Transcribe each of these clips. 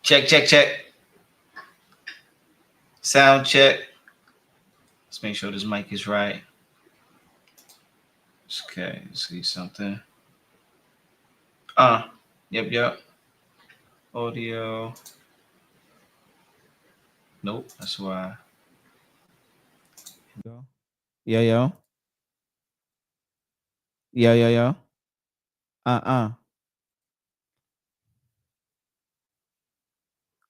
Check, check, check. Sound check. Let's make sure this mic is right. Okay, let's see something. Yep. Audio. Nope, that's why. Go. Yo. Yo. Uh.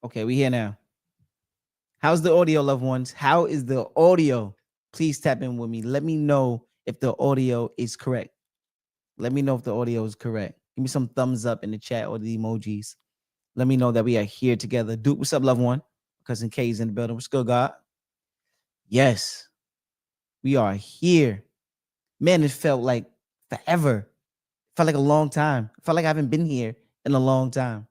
Okay, we here now. How's the audio, loved ones? How is the audio? Please tap in with me. Let me know if the audio is correct. Let me know if the audio is correct. Give me some thumbs up in the chat or the emojis. Let me know that we are here together. Duke, what's up, loved one? Cousin K's in the building. What's good, God? Yes, we are here. Man, it felt like forever. It felt like a long time. It felt like I haven't been here in a long time.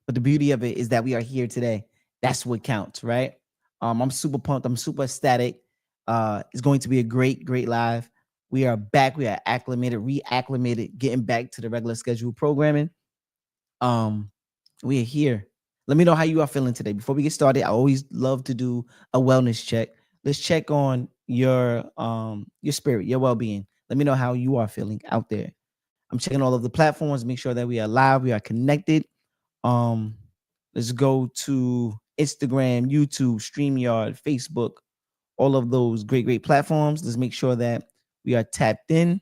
But the beauty of it is that we are here today. That's what counts, right? I'm super pumped. I'm super ecstatic. It's going to be a great live. We are back. We are reacclimated, getting back to the regular schedule programming. We are here. Let me know how you are feeling today. Before we get started, I always love to do a wellness check. Let's check on your spirit, your well-being. Let me know how you are feeling out there. I'm checking all of the platforms, make sure that we are live, we are connected. Let's go to Instagram, YouTube, StreamYard, Facebook, all of those great platforms. Let's make sure that we are tapped in.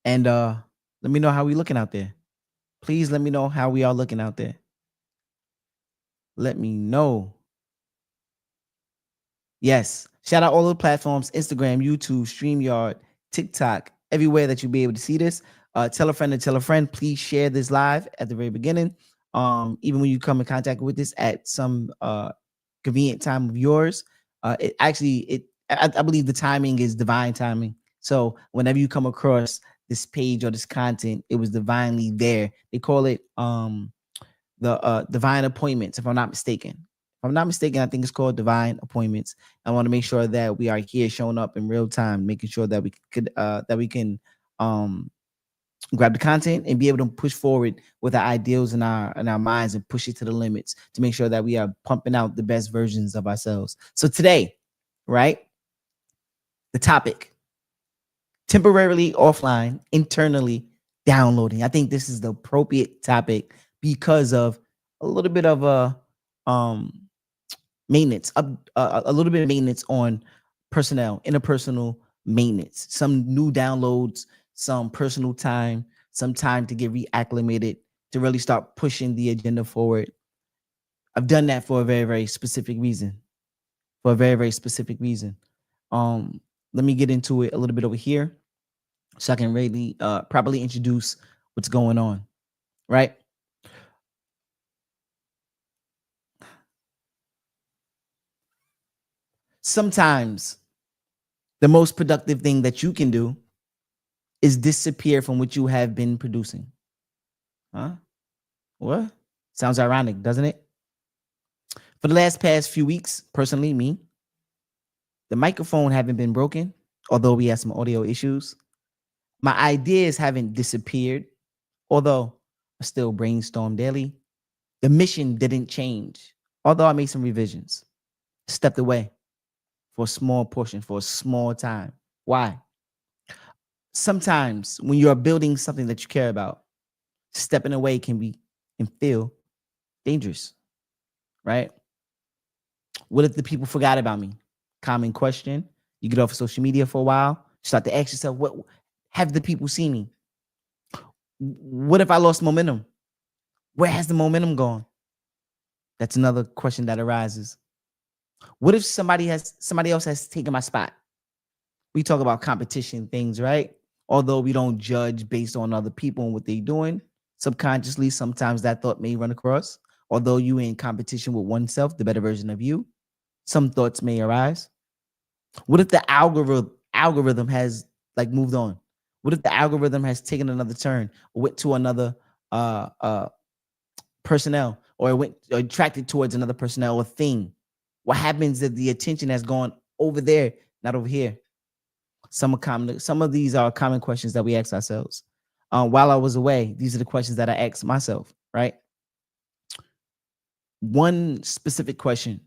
And let me know how we looking out there. Please let me know how we are looking out there. Let me know. Yes. Shout out all the platforms, Instagram, YouTube, StreamYard, TikTok, everywhere that you'll be able to see this. Tell a friend to tell a friend. Please share this live at the very beginning. Even when you come in contact with this at some convenient time of yours. I believe the timing is divine timing. So whenever you come across this page or this content, it was divinely there. They call it the divine appointments, if I'm not mistaken. If I'm not mistaken, I think it's called divine appointments. I want to make sure that we are here showing up in real time, making sure that we can grab the content and be able to push forward with our ideals in our minds and push it to the limits to make sure that we are pumping out the best versions of ourselves. So today, right, the topic, temporarily offline, internally downloading. I think this is the appropriate topic because of a little bit of a maintenance, a little bit of maintenance on personnel, interpersonal maintenance, some new downloads, some personal time, some time to get reacclimated, to really start pushing the agenda forward. I've done that for a very specific reason. Let me get into it a little bit over here so I can really properly introduce what's going on, right? Sometimes the most productive thing that you can do is disappear from what you have been producing. Huh? What? Sounds ironic, doesn't it? For the past few weeks, personally, me, the microphone haven't been broken, although we had some audio issues. My ideas haven't disappeared, although I still brainstorm daily. The mission didn't change, although I made some revisions. Stepped away for a small portion, for a small time. Why? Sometimes when you're building something that you care about, stepping away can be and feel dangerous, right? What if the people forgot about me? Common question. You get off of social media for a while, start to ask yourself, what have the people seen me? What if I lost momentum? Where has the momentum gone? That's another question that arises. What if somebody else has taken my spot? We talk about competition things, right? Although we don't judge based on other people and what they're doing, subconsciously, sometimes that thought may run across. Although you in competition with oneself, the better version of you, some thoughts may arise. What if the algorithm has moved on? What if the algorithm has taken another turn or went to another personnel, or it went attracted towards another personnel or thing? What happens if the attention has gone over there, not over here? Some of these are common questions that we ask ourselves. While I was away, these are the questions that I asked myself, right? one specific question.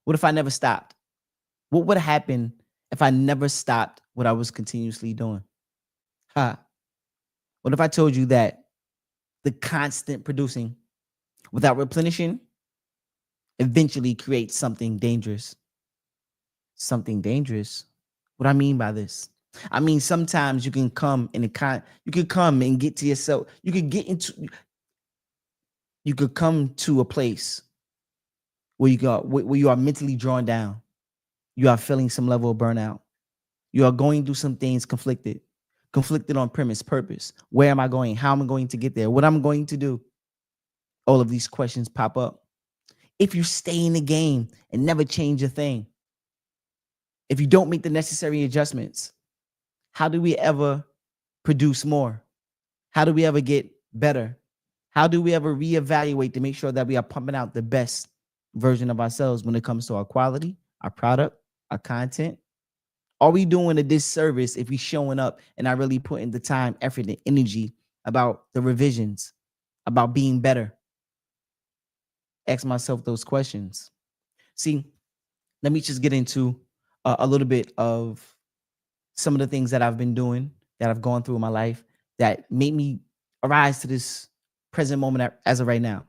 What if I never stopped? What would happen if I never stopped what I was continuously doing? Ha. What if I told you that the constant producing without replenishing eventually creates something dangerous? Something dangerous. What I mean by this? I mean, sometimes you can come in a you could come and get to yourself. You could come to a place where you are mentally drawn down. You are feeling some level of burnout. You are going through some things conflicted on premise, purpose. Where am I going? How am I going to get there? What I'm going to do? All of these questions pop up. If you stay in the game and never change a thing, if you don't make the necessary adjustments, how do we ever produce more? How do we ever get better? How do we ever reevaluate to make sure that we are pumping out the best version of ourselves when it comes to our quality, our product, our content? Are we doing a disservice if we showing up and not really putting the time, effort, and energy about the revisions, about being better? Ask myself those questions. See, let me just get into a little bit of some of the things that I've been doing, that I've gone through in my life that made me arise to this present moment as of right now.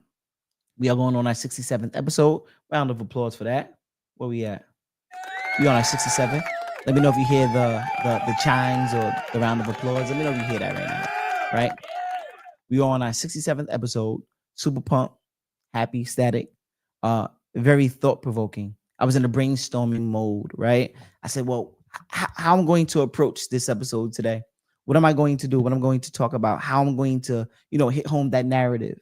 We are going on our 67th episode. Round of applause for that. Where we at? We on our 67th. Let me know if you hear the chimes or the round of applause. Let me know if you hear that right now. Right? We are on our 67th episode. Super pumped, happy, static, very thought provoking. I was in a brainstorming mode, right? I said, well, how I'm going to approach this episode today. What am I going to do? What I'm going to talk about? How I'm going to, hit home that narrative.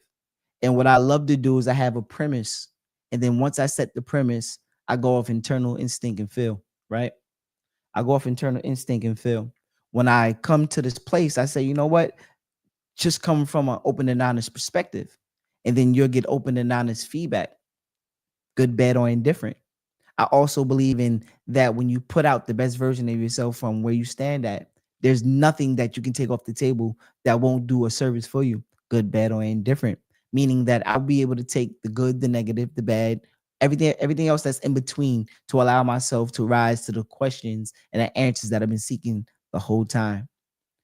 And what I love to do is I have a premise. And then once I set the premise, I go off internal instinct and feel, right? I go off internal instinct and feel. When I come to this place, I say, you know what? Just come from an open and honest perspective. And then you'll get open and honest feedback, good, bad, or indifferent. I also believe in that when you put out the best version of yourself from where you stand at, there's nothing that you can take off the table that won't do a service for you, good, bad, or indifferent. Meaning that I'll be able to take the good, the negative, the bad, everything else that's in between to allow myself to rise to the questions and the answers that I've been seeking the whole time.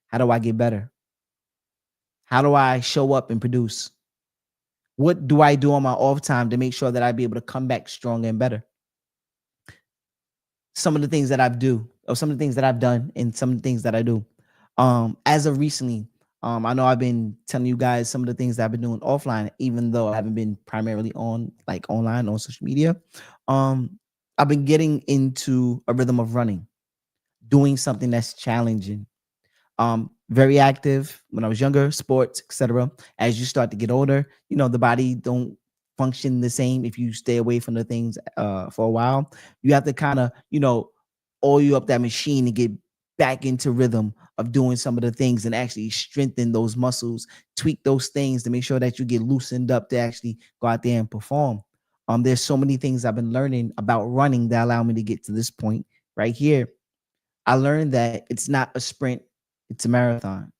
How do I get better? How do I show up and produce? What do I do on my off time to make sure that I be able to come back stronger and better? Some of the things that some of the things that I've done, and some of the things that I do. As of recently, I know I've been telling you guys some of the things that I've been doing offline, even though I haven't been primarily online on social media. I've been getting into a rhythm of running, doing something that's challenging. Very active when I was younger, sports, etc. As you start to get older, the body don't function the same if you stay away from the things for a while. You have to kind of, oil you up that machine to get back into rhythm of doing some of the things and actually strengthen those muscles, tweak those things to make sure that you get loosened up to actually go out there and perform. There's so many things I've been learning about running that allow me to get to this point right here. I learned that it's not a sprint, it's a marathon.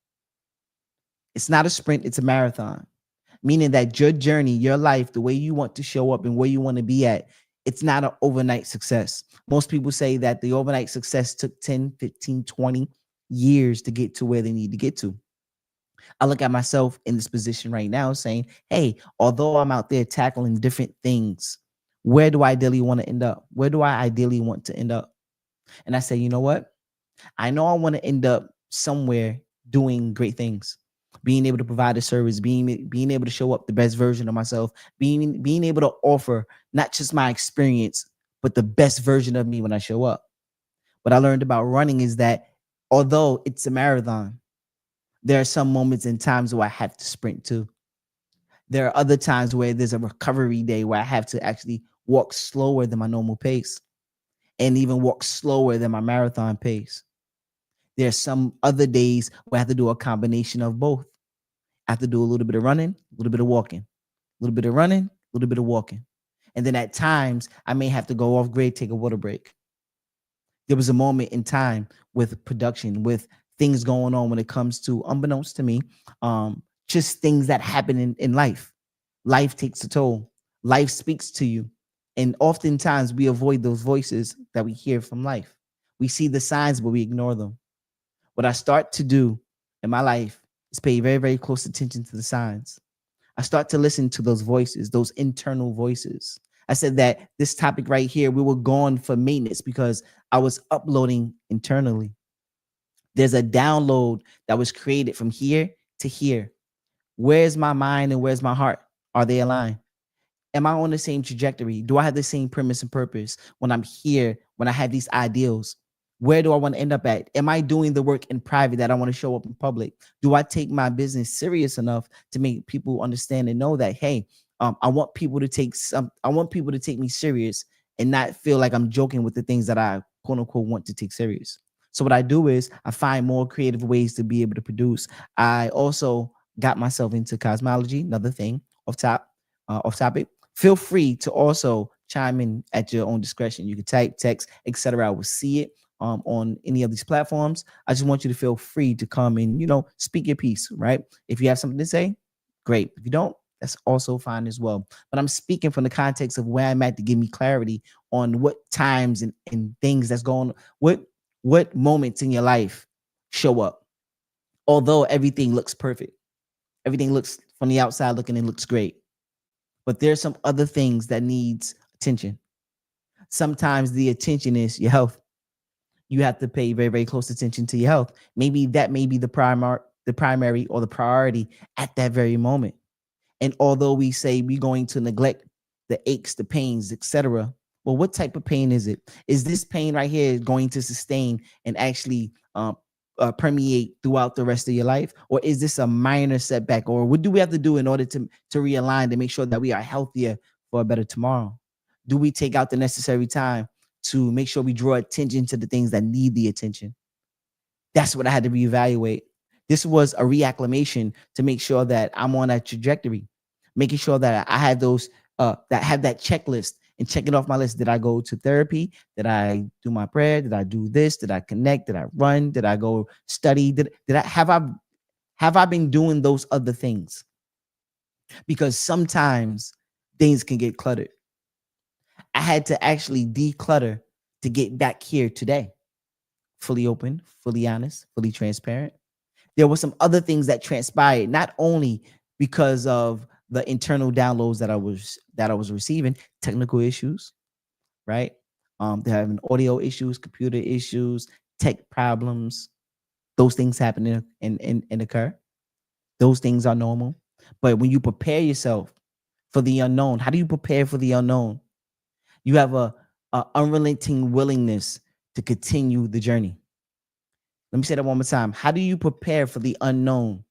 It's not a sprint, it's a marathon. Meaning that your journey, your life, the way you want to show up and where you want to be at, it's not an overnight success. Most people say that the overnight success took 10, 15, 20 years to get to where they need to get to. I look at myself in this position right now saying, hey, although I'm out there tackling different things, where do I ideally want to end up? Where do I ideally want to end up? And I say, you know what? I know I want to end up somewhere doing great things, being able to provide a service, being able to show up the best version of myself, being able to offer not just my experience, but the best version of me when I show up. What I learned about running is that although it's a marathon, there are some moments and times where I have to sprint too. There are other times where there's a recovery day where I have to actually walk slower than my normal pace and even walk slower than my marathon pace. There's some other days where I have to do a combination of both. I have to do a little bit of running, a little bit of walking, a little bit of running, a little bit of walking. And then at times, I may have to go off grid, take a water break. There was a moment in time with production, with things going on when it comes to, unbeknownst to me, just things that happen in life. Life takes a toll. Life speaks to you. And oftentimes we avoid those voices that we hear from life. We see the signs, but we ignore them. What I start to do in my life is pay very, very close attention to the signs. I start to listen to those voices, those internal voices. I said that this topic right here, we were gone for maintenance because I was uploading internally. There's a download that was created from here to here. Where's my mind and where's my heart? Are they aligned? Am I on the same trajectory? Do I have the same premise and purpose when I'm here, when I have these ideals? Where do I want to end up at? Am I doing the work in private that I want to show up in public? Do I take my business serious enough to make people understand and know that, hey, I want people to I want people to take me serious and not feel like I'm joking with the things that I quote unquote want to take serious. So what I do is I find more creative ways to be able to produce. I also got myself into cosmology, another thing off topic. Feel free to also chime in at your own discretion. You can type, text, etc. I will see it on any of these platforms. I just want you to feel free to come and, speak your piece, right? If you have something to say, great. If you don't, that's also fine as well. But I'm speaking from the context of where I'm at to give me clarity on what times and things that's going on, what moments in your life show up. Although everything looks perfect, everything looks from the outside looking and looks great, but there's some other things that needs attention. Sometimes the attention is your health. You have to pay very, very close attention to your health. Maybe that may be the primary or the priority at that very moment. And although we say we're going to neglect the aches, the pains, etc., well, what type of pain is it? Is this pain right here going to sustain and actually permeate throughout the rest of your life, or is this a minor setback? Or what do we have to do in order to realign to make sure that we are healthier for a better tomorrow? Do we take out the necessary time to make sure we draw attention to the things that need the attention? That's what I had to reevaluate. This was a reacclimation to make sure that I'm on that trajectory, making sure that I have those that have that checklist and checking off my list. Did I go to therapy? Did I do my prayer? Did I do this? Did I connect? Did I run? Did I go study? Did I have I been doing those other things? Because sometimes things can get cluttered. I had to actually declutter to get back here today. Fully open, fully honest, fully transparent. There were some other things that transpired, not only because of the internal downloads that I was receiving, technical issues, right? They're having audio issues, computer issues, tech problems. Those things happen and occur. Those things are normal. But when you prepare yourself for the unknown, how do you prepare for the unknown? You have a unrelenting willingness to continue the journey. Let me say that one more time. How do you prepare for the unknown?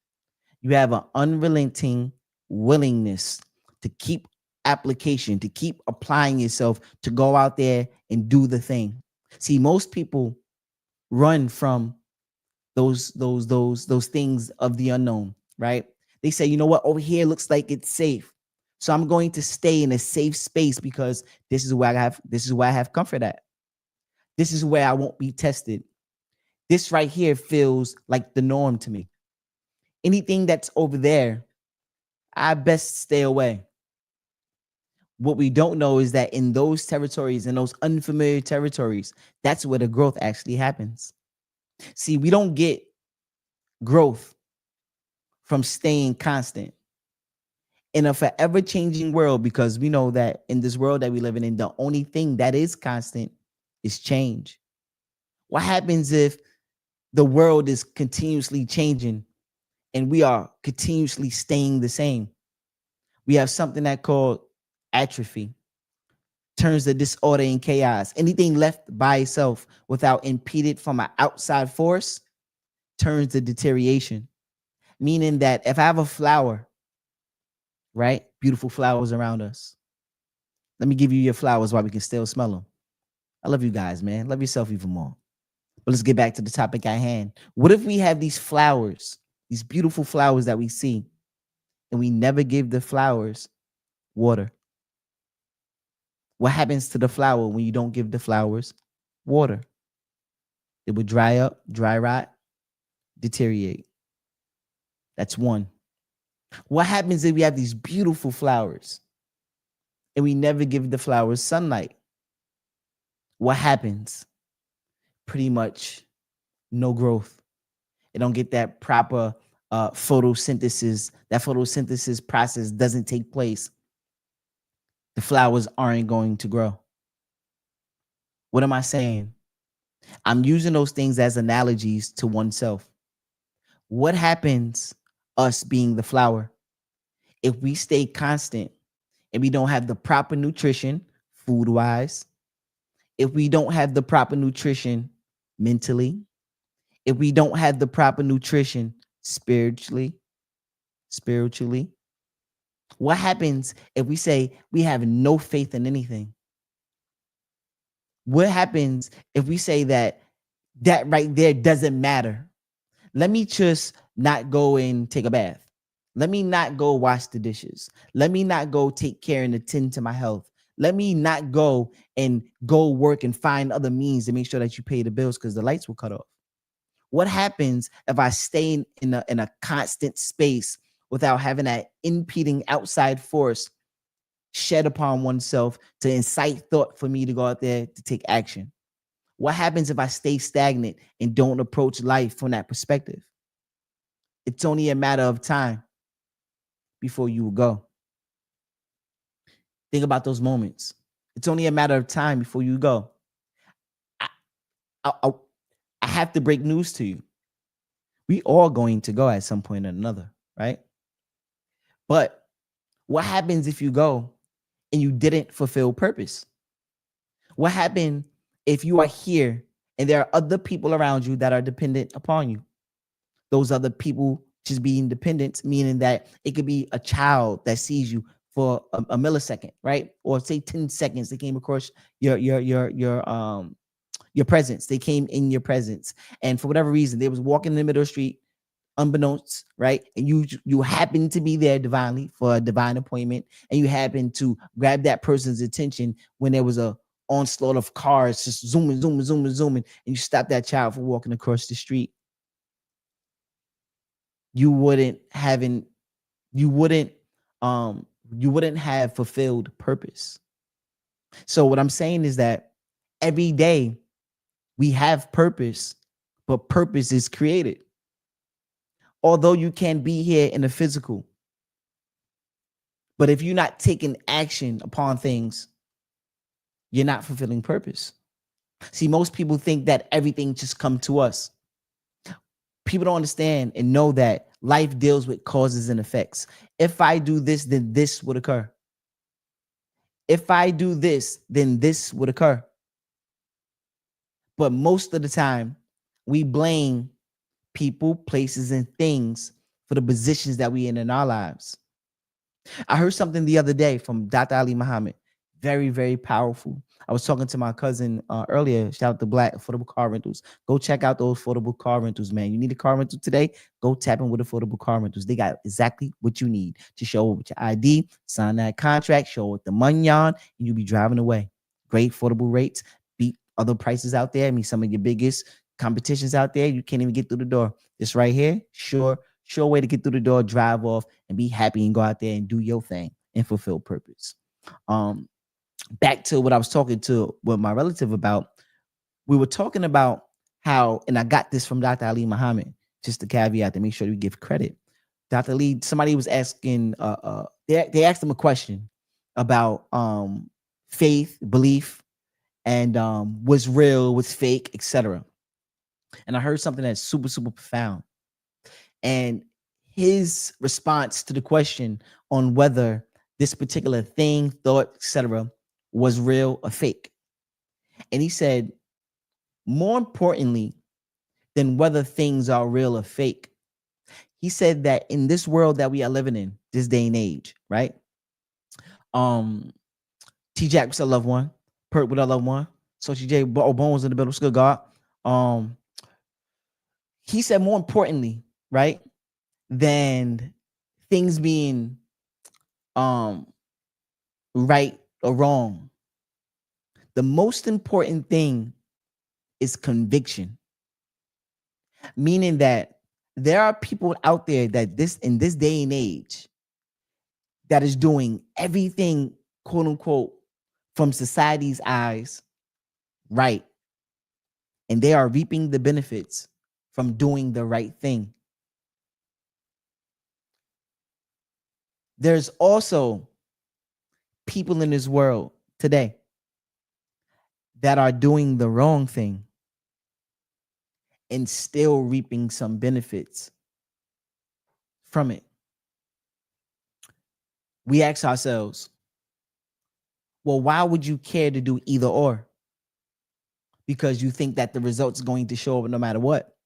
You have an unrelenting willingness to keep application, to keep applying yourself, to go out there and do the thing. See, most people run from those things of the unknown, right? They say, you know what, over here looks like it's safe. So I'm going to stay in a safe space because this is where I have comfort at. This is where I won't be tested. This right here feels like the norm to me. Anything that's over there, I best stay away. What we don't know is that in those territories, in those unfamiliar territories, that's where the growth actually happens. See, we don't get growth from staying constant in a forever changing world, because we know that in this world that we live in, the only thing that is constant is change. What happens if the world is continuously changing and we are continuously staying the same? We have something that called atrophy, turns the disorder and chaos. Anything left by itself without impeded from an outside force turns to deterioration. Meaning that if I have a flower, right? Beautiful flowers around us. Let me give you your flowers while we can still smell them. I love you guys, man. Love yourself even more. But let's get back to the topic at hand. What if we have these flowers, these beautiful flowers that we see, and we never give the flowers water? What happens to the flower when you don't give the flowers water? It would dry up, dry rot, deteriorate. That's one. What happens if we have these beautiful flowers and we never give the flowers sunlight, what happens? Pretty much no growth. It don't get that proper photosynthesis. That photosynthesis process doesn't take place. The flowers aren't going to grow. What am I saying? I'm using those things as analogies to oneself. What happens, us being the flower, if we stay constant and we don't have the proper nutrition, food wise, if we don't have the proper nutrition mentally, if we don't have the proper nutrition spiritually, what happens if we say we have no faith in anything? What happens if we say that right there doesn't matter? Let me just not go and take a bath. Let me not go wash the dishes. Let me not go take care and attend to my health. Let me not go and go work and find other means to make sure that you pay the bills because the lights will cut off. What happens if I stay in a constant space without having that impeding outside force shed upon oneself to incite thought for me to go out there to take action? What happens if I stay stagnant and don't approach life from that perspective? It's only a matter of time before you will go. Think about those moments. It's only a matter of time before you go. I, I, I have to break news to you. We all going to go at some point or another, right? But what happens if you go and you didn't fulfill purpose? What happened if you are here and there are other people around you that are dependent upon you? Those other people just being dependent, meaning that it could be a child that sees you for a millisecond, right? Or say 10 seconds, they came across your presence. They came in your presence. And for whatever reason, they was walking in the middle of the street, unbeknownst, right? And you happen to be there divinely for a divine appointment, and you happen to grab that person's attention when there was a onslaught of cars just zooming, and you stop that child from walking across the street. You wouldn't have fulfilled purpose. So what I'm saying is that every day we have purpose, but purpose is created. Although you can be here in the physical, but if you're not taking action upon things, you're not fulfilling purpose. See, most people think that everything just come to us. People don't understand and know that life deals with causes and effects. If I do this, then this would occur. If I do this, then this would occur. But most of the time, we blame people, places, and things for the positions that we in our lives. I heard something the other day from Dr. Ali Muhammad. Very, very powerful. I was talking to my cousin earlier. Shout out to Black Affordable Car Rentals. Go check out those affordable car rentals, man. You need a car rental today? Go tap in with Affordable Car Rentals. They got exactly what you need to show up with your ID, sign that contract, show with the money on, and you'll be driving away. Great affordable rates. Beat other prices out there. I mean, some of your biggest competitions out there. You can't even get through the door. This right here, sure way to get through the door, drive off, and be happy and go out there and do your thing and fulfill purpose. Back to what I was talking to with my relative about, we were talking about how, and I got this from Dr. Ali Muhammad, just a caveat to make sure we give credit. Dr. Ali, somebody was asking, they asked him a question about faith, belief, and what's real, what's fake, etc. And I heard something that's super, super profound. And his response to the question on whether this particular thing, thought, etc., was real or fake. And he said, more importantly than whether things are real or fake, he said that in this world that we are living in, this day and age, right? T Jack was a loved one, Perk with a loved one, Sochi J Bone was in the middle, good God. He said more importantly, right, than things being right or wrong, the most important thing is conviction. Meaning that there are people out there that in this day and age that is doing everything quote unquote, from society's eyes, right. And they are reaping the benefits from doing the right thing. There's also people in this world today that are doing the wrong thing and still reaping some benefits from it. We ask ourselves, well, why would you care to do either or? Because you think that the result's going to show up no matter what.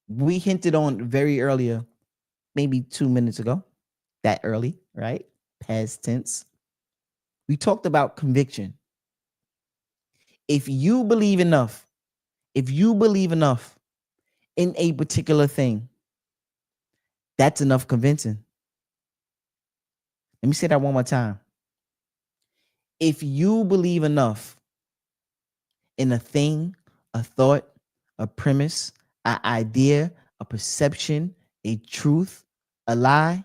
We hinted on very earlier, maybe 2 minutes ago, that early, right? Past tense. We talked about conviction. If you believe enough in a particular thing, that's enough convincing. Let me say that one more time. If you believe enough in a thing, a thought, a premise, an idea, a perception, a truth, a lie,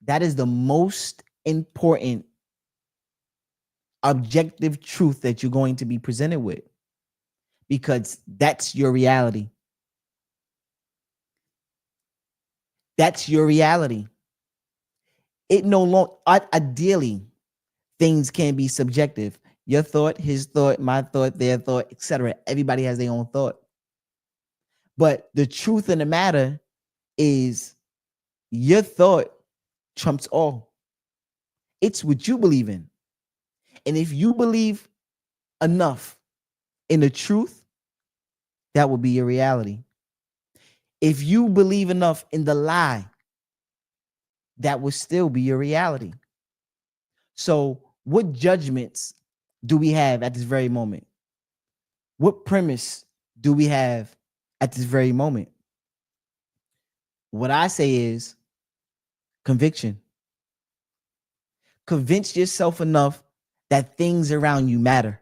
that is the most important objective truth that you're going to be presented with, because that's your reality. That's your reality. It no longer, ideally, things can be subjective. Your thought, his thought, my thought, their thought, etc. Everybody has their own thought. But the truth of the matter is your thought trumps all. It's what you believe in. And if you believe enough in the truth, that will be your reality. If you believe enough in the lie, that will still be your reality. So, what judgments do we have at this very moment? What premise do we have at this very moment? What I say is conviction. Convince yourself enough that things around you matter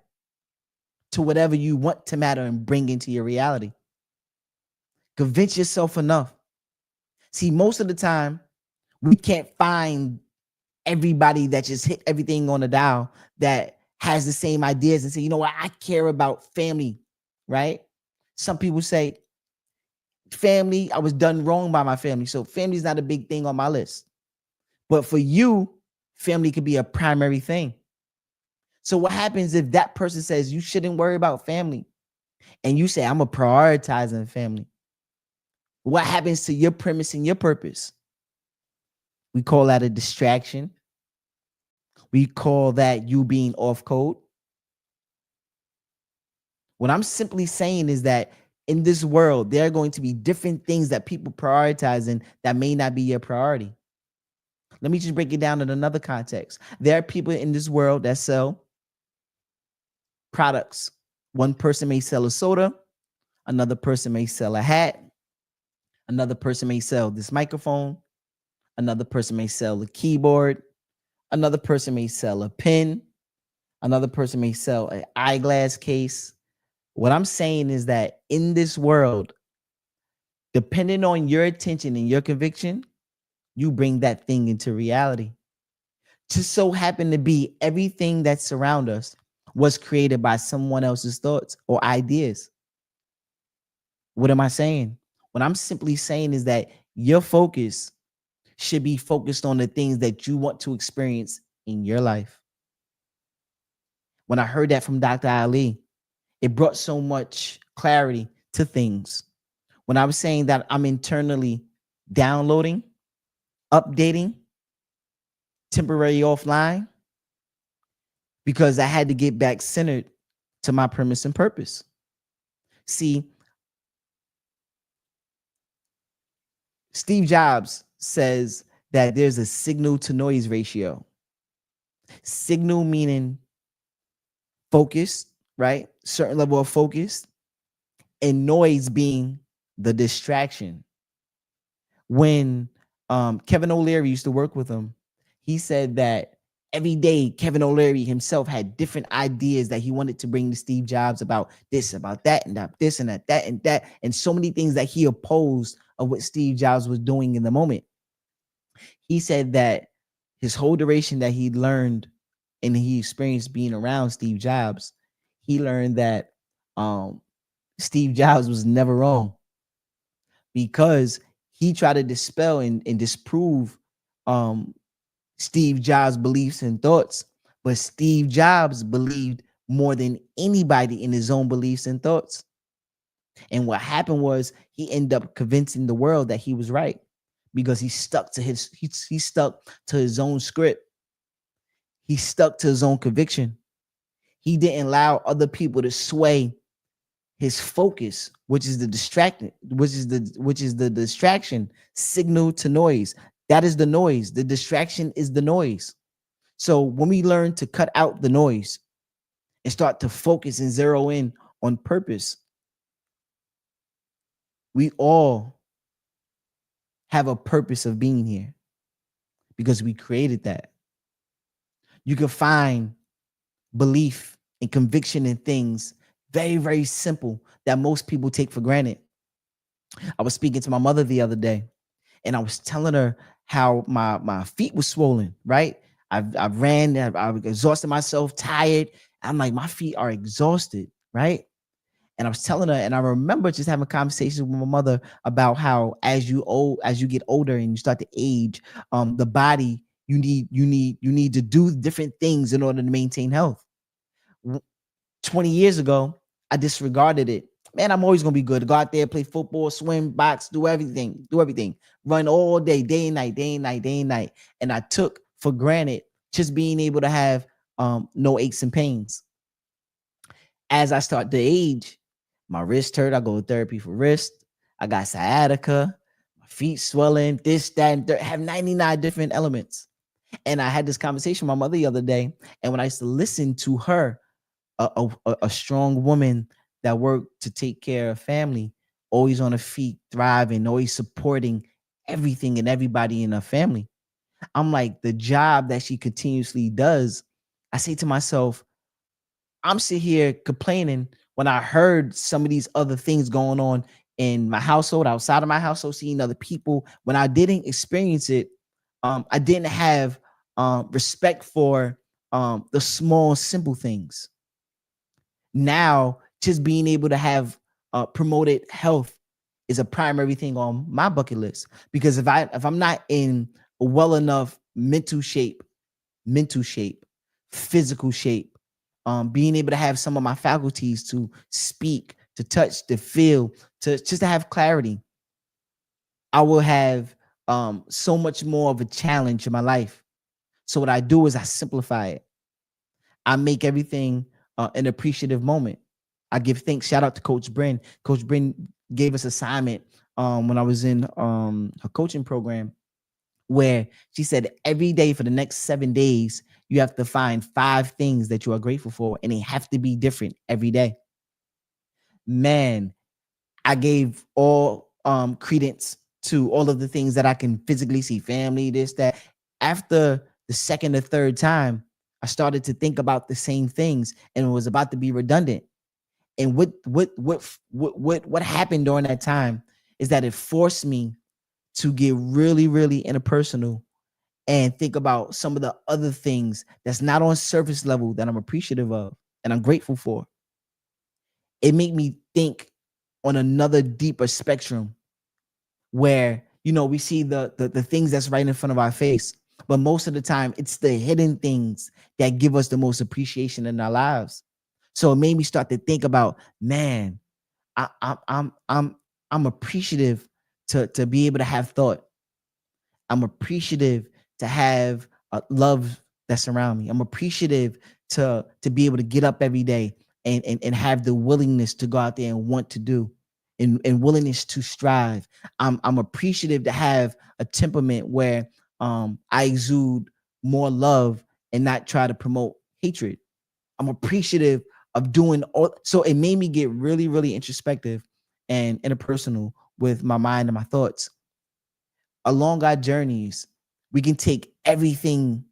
to whatever you want to matter and bring into your reality. Convince yourself enough. See, most of the time, we can't find everybody that just hit everything on the dial that has the same ideas and say, you know what, I care about family, right? Some people say, family, I was done wrong by my family. So family is not a big thing on my list. But for you, family could be a primary thing. So what happens if that person says you shouldn't worry about family and you say, I'm a prioritizing family? What happens to your premise and your purpose? We call that a distraction. We call that you being off code. What I'm simply saying is that in this world, there are going to be different things that people prioritize and that may not be your priority. Let me just break it down in another context. There are people in this world that sell products. One person may sell a soda. Another person may sell a hat. Another person may sell this microphone. Another person may sell a keyboard. Another person may sell a pen. Another person may sell an eyeglass case. What I'm saying is that in this world, depending on your attention and your conviction, you bring that thing into reality. Just so happen to be everything that surrounds us was created by someone else's thoughts or ideas. What am I saying? What I'm simply saying is that your focus should be focused on the things that you want to experience in your life. When I heard that from Dr. Ali, it brought so much clarity to things. When I was saying that I'm internally downloading, updating, temporary offline, because I had to get back centered to my premise and purpose. See, Steve Jobs says that there's a signal to noise ratio. Signal meaning focus, right? Certain level of focus, and noise being the distraction. When Kevin O'Leary used to work with him, he said that every day Kevin O'Leary himself had different ideas that he wanted to bring to Steve Jobs about this, about that, and that, this and that, and that, and so many things that he opposed of what Steve Jobs was doing in the moment. He said that his whole duration that he learned and he experienced being around Steve Jobs, he learned that um, Steve Jobs was never wrong because he tried to dispel and disprove um, Steve Jobs' beliefs and thoughts. But Steve Jobs believed more than anybody in his own beliefs and thoughts. And what happened was he ended up convincing the world that he was right because he stuck to his own script. He stuck to his own conviction. He didn't allow other people to sway his focus, which is the distraction signal to noise. That is the noise. The distraction is the noise. So when we learn to cut out the noise and start to focus and zero in on purpose, we all have a purpose of being here because we created that. You can find belief and conviction in things very, very simple that most people take for granted. I was speaking to my mother the other day and I was telling her how my feet were swollen, right? I've ran, I've exhausted myself, tired. I'm like, my feet are exhausted, right? And I was telling her, and I remember just having conversations with my mother about how as you get older and you start to age, the body you need to do different things in order to maintain health. 20 years ago, I disregarded it. Man, I'm always gonna be good. Go out there, play football, swim, box, do everything, run all day, day and night, day and night, day and night. And I took for granted just being able to have no aches and pains. As I start to age, my wrist hurt. I go to therapy for wrist. I got sciatica, my feet swelling, this, that, and have 99 different elements. And I had this conversation with my mother the other day. And when I used to listen to her, a strong woman that worked to take care of family, always on her feet, thriving, always supporting everything and everybody in her family. I'm like, the job that she continuously does, I say to myself, I'm sitting here complaining when I heard some of these other things going on in my household, outside of my household, seeing other people. When I didn't experience it, I didn't have respect for the small, simple things. Now, just being able to have promoted health is a primary thing on my bucket list because if I'm not in a well enough mental shape, physical shape, being able to have some of my faculties to speak, to touch, to feel, to just to have clarity, I will have so much more of a challenge in my life. So what I do is I simplify it. I make everything an appreciative moment. I give thanks. Shout out to Coach Bryn. Coach Bryn gave us assignment when I was in her coaching program, where she said every day for the next 7 days, you have to find 5 things that you are grateful for, and they have to be different every day. Man, I gave all credence to all of the things that I can physically see, family, this, that. After the second or third time, I started to think about the same things and it was about to be redundant. And what happened during that time is that it forced me to get really, really interpersonal and think about some of the other things that's not on surface level that I'm appreciative of and I'm grateful for. It made me think on another deeper spectrum where we see the things that's right in front of our face, but most of the time it's the hidden things that give us the most appreciation in our lives. So it made me start to think about, man, I'm appreciative to be able to have thought. I'm appreciative to have love that's around me. I'm appreciative to be able to get up every day and have the willingness to go out there and want to do and willingness to strive. I'm appreciative to have a temperament where I exude more love and not try to promote hatred. I'm appreciative of doing all. So it made me get really, really introspective and interpersonal with my mind and my thoughts. Along our journeys, we can take everything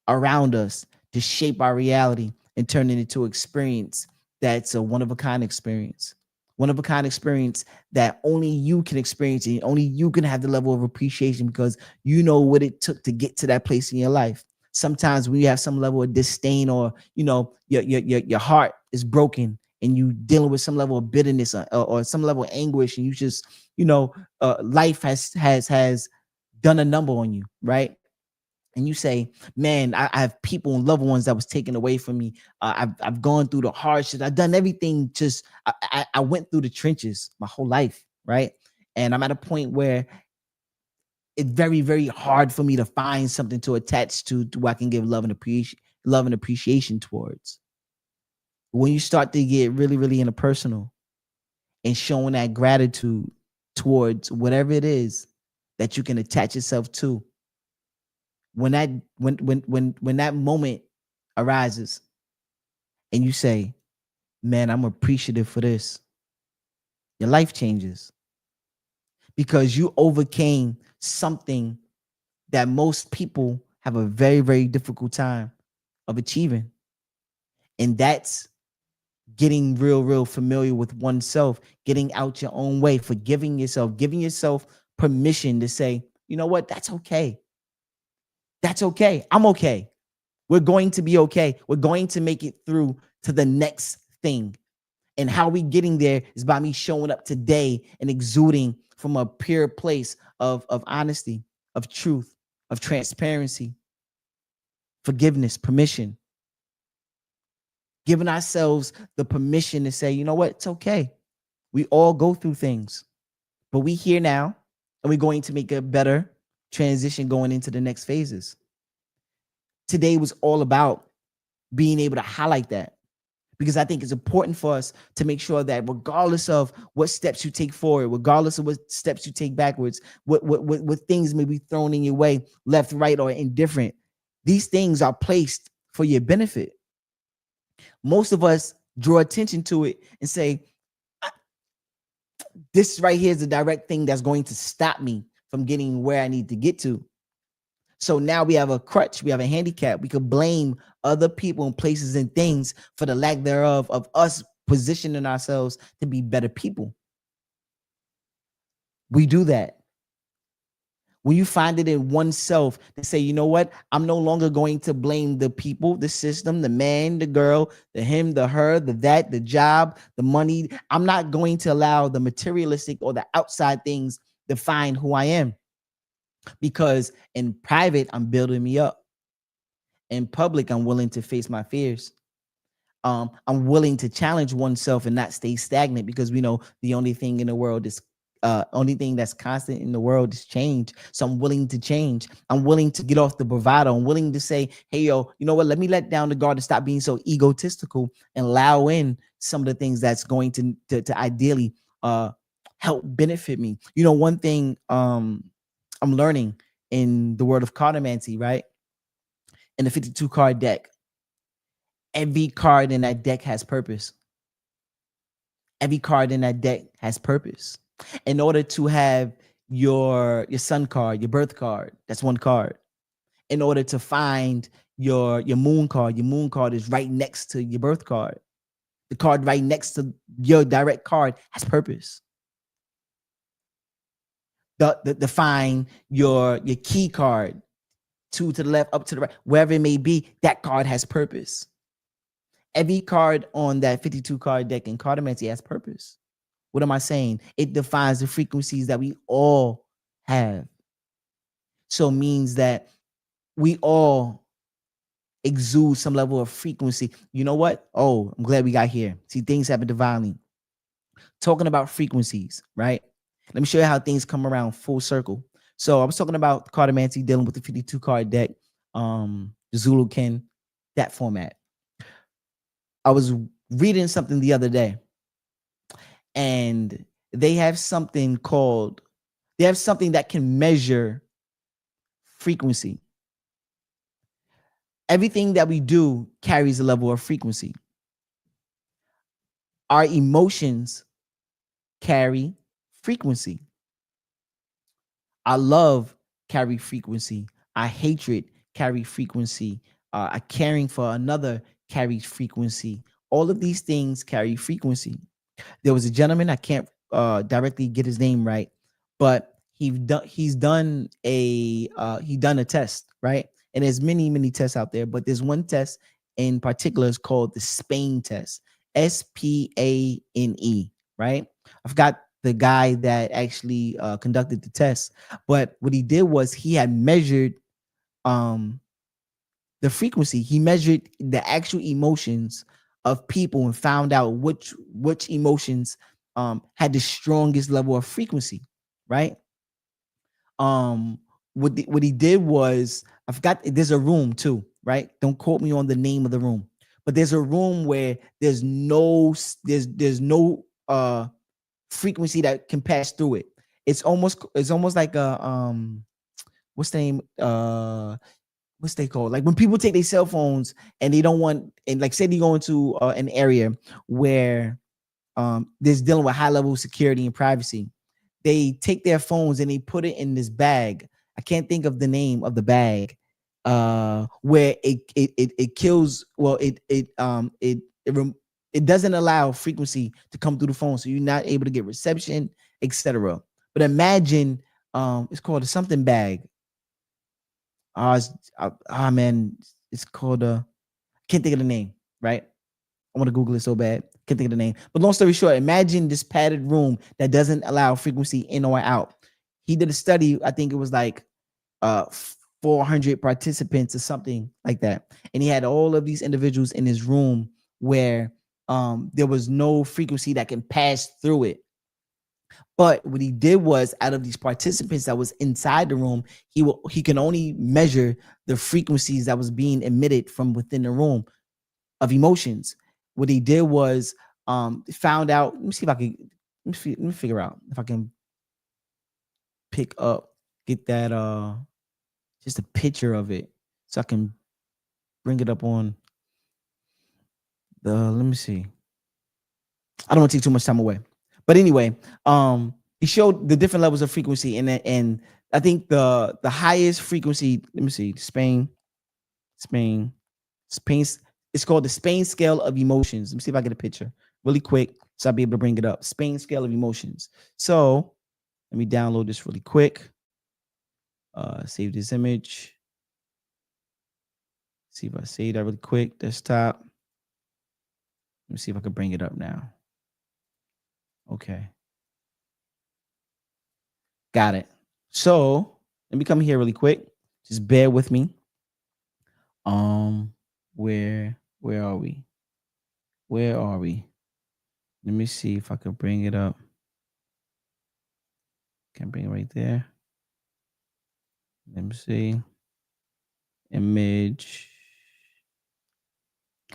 around us to shape our reality and turn it into experience that's a one of a kind experience. one of a kind experience that only you can experience, and only you can have the level of appreciation because you know what it took to get to that place in your life. Sometimes when you have some level of disdain, or your heart is broken and you dealing with some level of bitterness, or some level of anguish, and you just life has done a number on you, right? And you say, man, I have people and loved ones that was taken away from me. I've gone through the hardships. I've done everything. Just I went through the trenches my whole life, right? And I'm at a point where it's very, very hard for me to find something to attach to where I can give love and appreciation towards. When you start to get really, really interpersonal and showing that gratitude towards whatever it is that you can attach yourself to, when that moment arises and you say, man, I'm appreciative for this, your life changes because you overcame something that most people have a very, very difficult time of achieving. And that's getting real, real familiar with oneself, getting out your own way, forgiving yourself, giving yourself permission to say, you know what, that's okay. That's okay. I'm okay. We're going to be okay. We're going to make it through to the next thing. And how we getting there is by me showing up today and exuding from a pure place of honesty, of truth, of transparency, forgiveness, permission. Giving ourselves the permission to say, you know what, it's okay. We all go through things, but we here now, and we're going to make a better transition going into the next phases. Today was all about being able to highlight that, because I think it's important for us to make sure that regardless of what steps you take forward, regardless of what steps you take backwards, what things may be thrown in your way, left, right, or indifferent, these things are placed for your benefit. Most of us draw attention to it and say, this right here is the direct thing that's going to stop me from getting where I need to get to. So now we have a crutch, we have a handicap. We could blame other people and places and things for the lack thereof of us positioning ourselves to be better people. We do that. When you find it in oneself to say, you know what, I'm no longer going to blame the people, the system, the man, the girl, the him, the her, the that, the job, the money. I'm not going to allow the materialistic or the outside things define who I am. Because in private, I'm building me up. In public, I'm willing to face my fears. I'm willing to challenge oneself and not stay stagnant, because we know the only thing in the world is only thing that's constant in the world is change. So I'm willing to change. I'm willing to get off the bravado. I'm willing to say, hey, yo, you know what? Let me let down the guard and stop being so egotistical and allow in some of the things that's going to ideally help benefit me. You know, one thing I'm learning in the world of cartomancy, right? In the 52 card deck, every card in that deck has purpose. Every card in that deck has purpose. In order to have your sun card, your birth card, that's one card. In order to find your moon card is right next to your birth card. The card right next to your direct card has purpose. The find your key card, two to the left, up to the right, wherever it may be, that card has purpose. Every card on that 52 card deck in cartomancy has purpose. What am I saying? It defines the frequencies that we all have. So it means that we all exude some level of frequency. You know what? Oh, I'm glad we got here. See, things happen divinely. Talking about frequencies, right? Let me show you how things come around full circle. So I was talking about cartomancy, dealing with the 52 card deck, the Zulu Ken, that format. I was reading something the other day, and they have something that can measure frequency. Everything that we do carries a level of frequency. Our emotions carry frequency. Our love carry frequency. Our hatred carry frequency. Our caring for another carries frequency. All of these things carry frequency. There was a gentleman, I can't directly get his name right, but he's done a test, right? And there's many tests out there, but there's one test in particular is called the Spain test, SPANE, right? I forgot the guy that actually conducted the test, but what he did was he had measured um the frequency. He measured the actual emotions of people and found out which emotions had the strongest level of frequency, right? Um, what he did was, I forgot. There's a room too, right? Don't quote me on the name of the room, but there's a room where there's no frequency that can pass through it. It's almost like a what's the name what's they called? Like when people take their cell phones and they don't want, and like say they go into an area where there's dealing with high level security and privacy, they take their phones and they put it in this bag. I can't think of the name of the bag. Where it kills. Well, it doesn't allow frequency to come through the phone, so you're not able to get reception, etc. But imagine, it's called a something bag. Man, it's called can't think of the name, right? I want to Google it so bad. Can't think of the name. But long story short, imagine this padded room that doesn't allow frequency in or out. He did a study, I think it was like uh 400 participants or something like that. And he had all of these individuals in his room where there was no frequency that can pass through it. But what he did was, out of these participants that was inside the room, he can only measure the frequencies that was being emitted from within the room of emotions. What he did was found out. Let me see if I can. Let me figure out if I can pick up, get that just a picture of it, so I can bring it up on the. Let me see. I don't want to take too much time away, but anyway, he showed the different levels of frequency, and I think the highest frequency. Let me see. Spain, Spain. It's called the Spain scale of emotions. Let me see if I get a picture really quick, so I'll be able to bring it up. Spain scale of emotions. So let me download this really quick. Save this image. See if I save that really quick. Desktop. Let me see if I can bring it up now. Okay. Got it. So let me come here really quick. Just bear with me. Where are we? Where are we? Let me see if I can bring it up. Can bring it right there. Let me see. Image.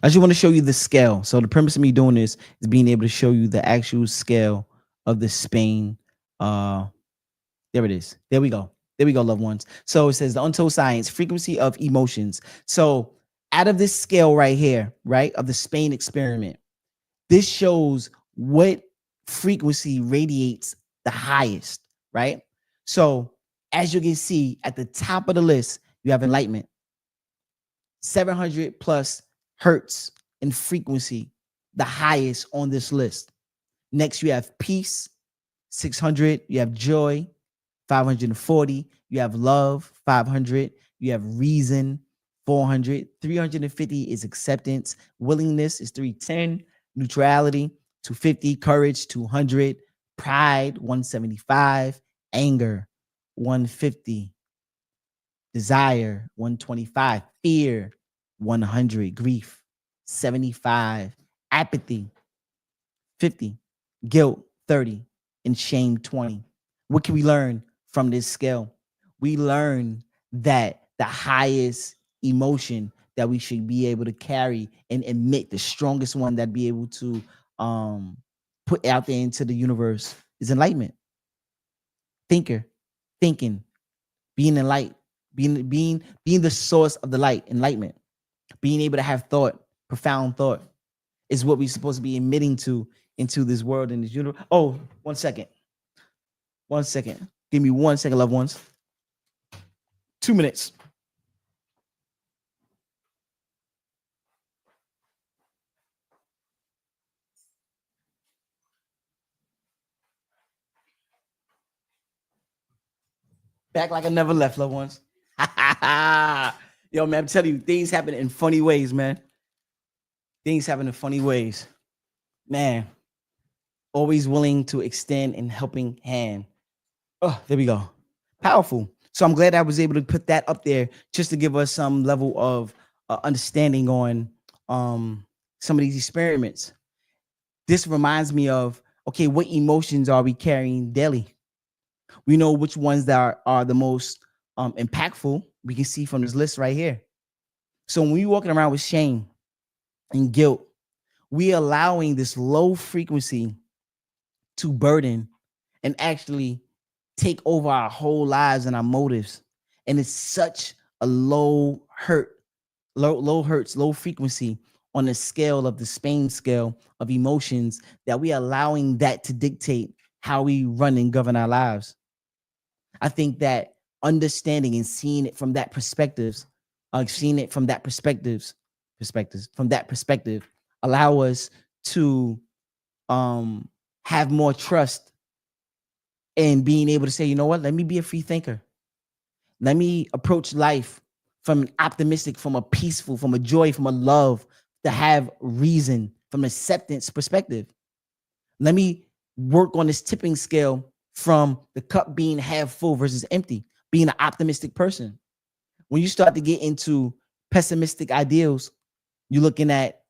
I just want to show you the scale. So the premise of me doing this is being able to show you the actual scale of the Spain. There it is. There we go. There we go, loved ones. So it says the untold science, frequency of emotions. So out of this scale right here, right, of the Spain experiment, this shows what frequency radiates the highest, right? So as you can see at the top of the list, you have enlightenment, 700 plus hertz in frequency, the highest on this list. Next, you have peace, 600. You have joy, 540. You have love, 500. You have reason, 400. 350 is acceptance. Willingness is 310. Neutrality, 250. Courage, 200. Pride, 175. Anger, 150. Desire, 125. Fear, 100. Grief, 75. Apathy, 50. Guilt, 30. And shame, 20. What can we learn from this scale? We learn that the highest emotion that we should be able to carry and emit, the strongest one that be able to put out there into the universe, is enlightenment. Thinker, thinking, being in light, being the source of the light, enlightenment, being able to have thought, profound thought, is what we're supposed to be emitting to into this world and this universe. Oh, 1 second. 1 second. Give me 1 second, loved ones. 2 minutes. Back like I never left, loved ones. Yo, man, I'm telling you, things happen in funny ways, man. Things happen in funny ways. Man, always willing to extend an helping hand. Oh, there we go. Powerful. So I'm glad I was able to put that up there just to give us some level of understanding on some of these experiments. This reminds me of, okay, what emotions are we carrying daily? We know which ones that are the most impactful. We can see from this list right here. So when we're walking around with shame and guilt, we allowing this low frequency to burden and actually take over our whole lives and our motives. And it's such a low frequency on the scale of the Spain scale of emotions that we allowing that to dictate how we run and govern our lives. I think that understanding and seeing it from that perspective, allow us to have more trust in being able to say, you know what, let me be a free thinker. Let me approach life from an optimistic, from a peaceful, from a joy, from a love, to have reason, from an acceptance perspective. Let me work on this tipping scale from the cup being half full versus empty, being an optimistic person. When you start to get into pessimistic ideals, you're looking at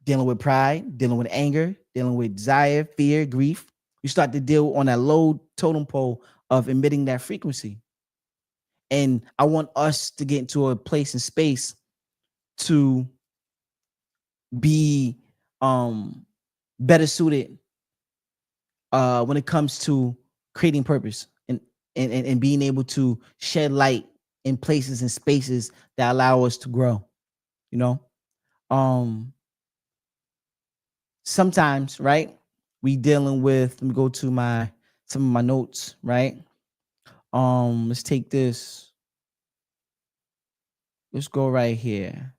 dealing with pride, dealing with anger, dealing with desire, fear, grief. You start to deal on that low totem pole of emitting that frequency. And I want us to get into a place and space to be better suited when it comes to creating purpose and being able to shed light in places and spaces that allow us to grow. You know, sometimes, right? We dealing with. Let me go to some of my notes, right? Let's take this. Let's go right here.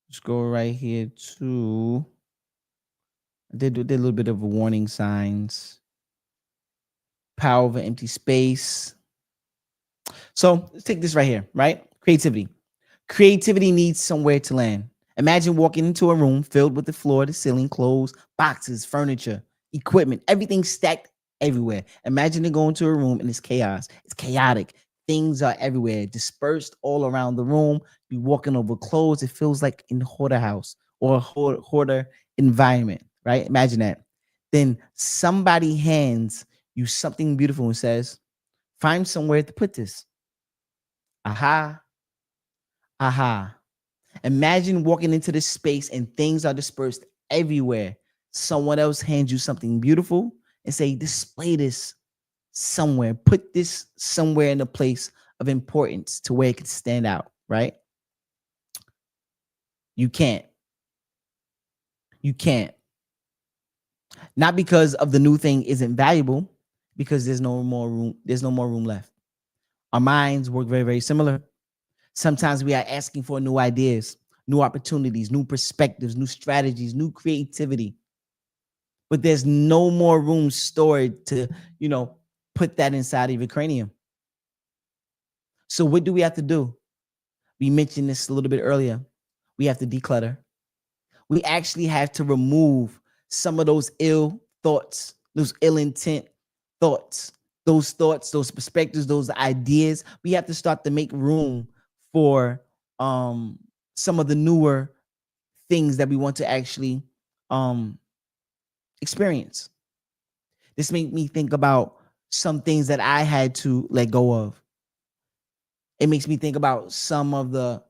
Let's go right here to. I did a little bit of a warning signs. Power of an empty space. So let's take this right here, right? Creativity. Creativity needs somewhere to land. Imagine walking into a room filled with the floor to ceiling, clothes, boxes, furniture, equipment, everything stacked everywhere. Imagine going to a room and it's chaos. It's chaotic. Things are everywhere, dispersed all around the room. Be walking over clothes. It feels like in a hoarder house or a hoarder environment, right? Imagine that. Then somebody hands you something beautiful and says, find somewhere to put this. Aha, aha. Imagine walking into this space and things are dispersed everywhere. Someone else hands you something beautiful and say, display this somewhere. Put this somewhere in a place of importance to where it can stand out, right? You can't. You can't. Not because of the new thing isn't valuable, because there's no more room. There's no more room left. Our minds work very, very similar. Sometimes we are asking for new ideas, new opportunities, new perspectives, new strategies, new creativity. But there's no more room stored to, put that inside of your cranium. So what do we have to do? We mentioned this a little bit earlier. We have to declutter. We actually have to remove some of those ill thoughts, those ill intent thoughts, those perspectives, those ideas. We have to start to make room for some of the newer things that we want to actually experience. This made me think about some things that I had to let go of. It makes me think about some of the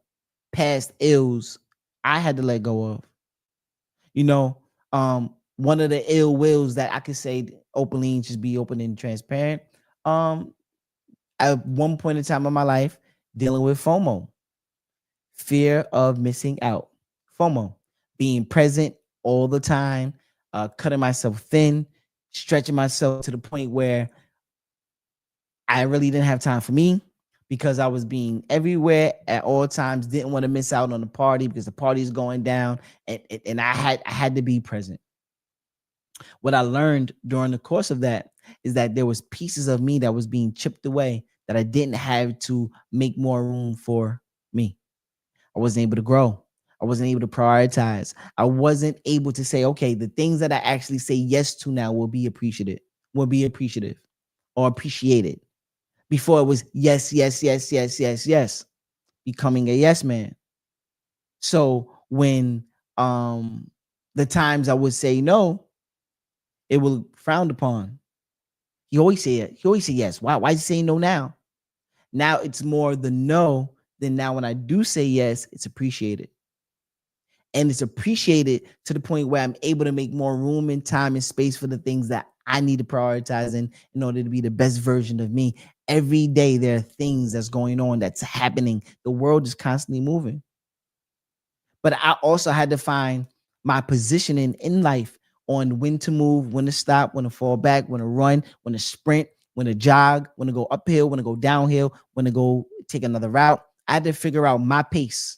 past ills I had to let go of. One of the ill wills that I could say openly and just be open and transparent. At one point in time in my life, dealing with FOMO, fear of missing out. FOMO, being present all the time, cutting myself thin, stretching myself to the point where I really didn't have time for me because I was being everywhere at all times. Didn't want to miss out on the party because the party is going down, and I had to be present. What I learned during the course of that is that there was pieces of me that was being chipped away that I didn't have to make more room for me. I wasn't able to grow. I wasn't able to prioritize. I wasn't able to say, okay, the things that I actually say yes to now will be appreciative or appreciated. Before it was yes, yes, yes, yes, yes, yes, becoming a yes man. So when the times I would say no, it will frowned upon. He always say it. He always say yes. Why is he saying no now? Now it's more the no than now when I do say yes, it's appreciated. And it's appreciated to the point where I'm able to make more room and time and space for the things that I need to prioritize in order to be the best version of me. Every day there are things that's going on, that's happening. The world is constantly moving. But I also had to find my positioning in life on when to move, when to stop, when to fall back, when to run, when to sprint, when to jog, when to go uphill, when to go downhill, when to go take another route. I had to figure out my pace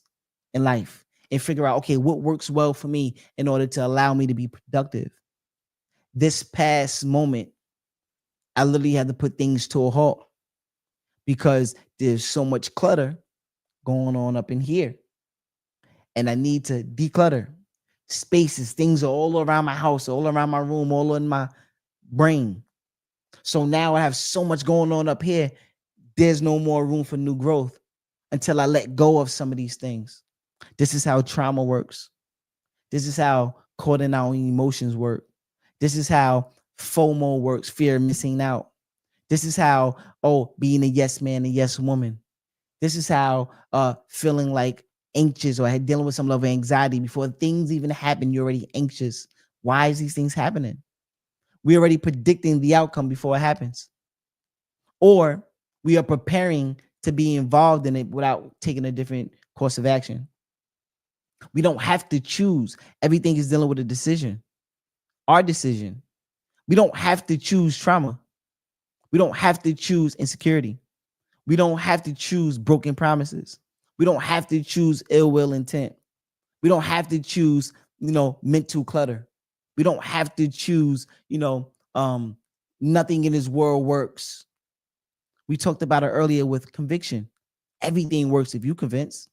in life and figure out, okay, what works well for me in order to allow me to be productive. This past moment, I literally had to put things to a halt because there's so much clutter going on up in here. And I need to declutter spaces. Things are all around my house, all around my room, all in my brain. So now I have so much going on up here. There's no more room for new growth until I let go of some of these things. This is how trauma works. This is how caught in our emotions work. This is how FOMO works, fear of missing out. This is how, being a yes man, a yes woman. This is how feeling like anxious or dealing with some level of anxiety before things even happen, you're already anxious. Why is these things happening? We're already predicting the outcome before it happens. Or we are preparing to be involved in it without taking a different course of action. We don't have to choose. Everything is dealing with a decision. Our decision. We don't have to choose trauma. We don't have to choose insecurity. We don't have to choose broken promises. We don't have to choose ill will intent. We don't have to choose, mental clutter. We don't have to choose, nothing in this world works. We talked about it earlier with conviction. Everything works if you convince.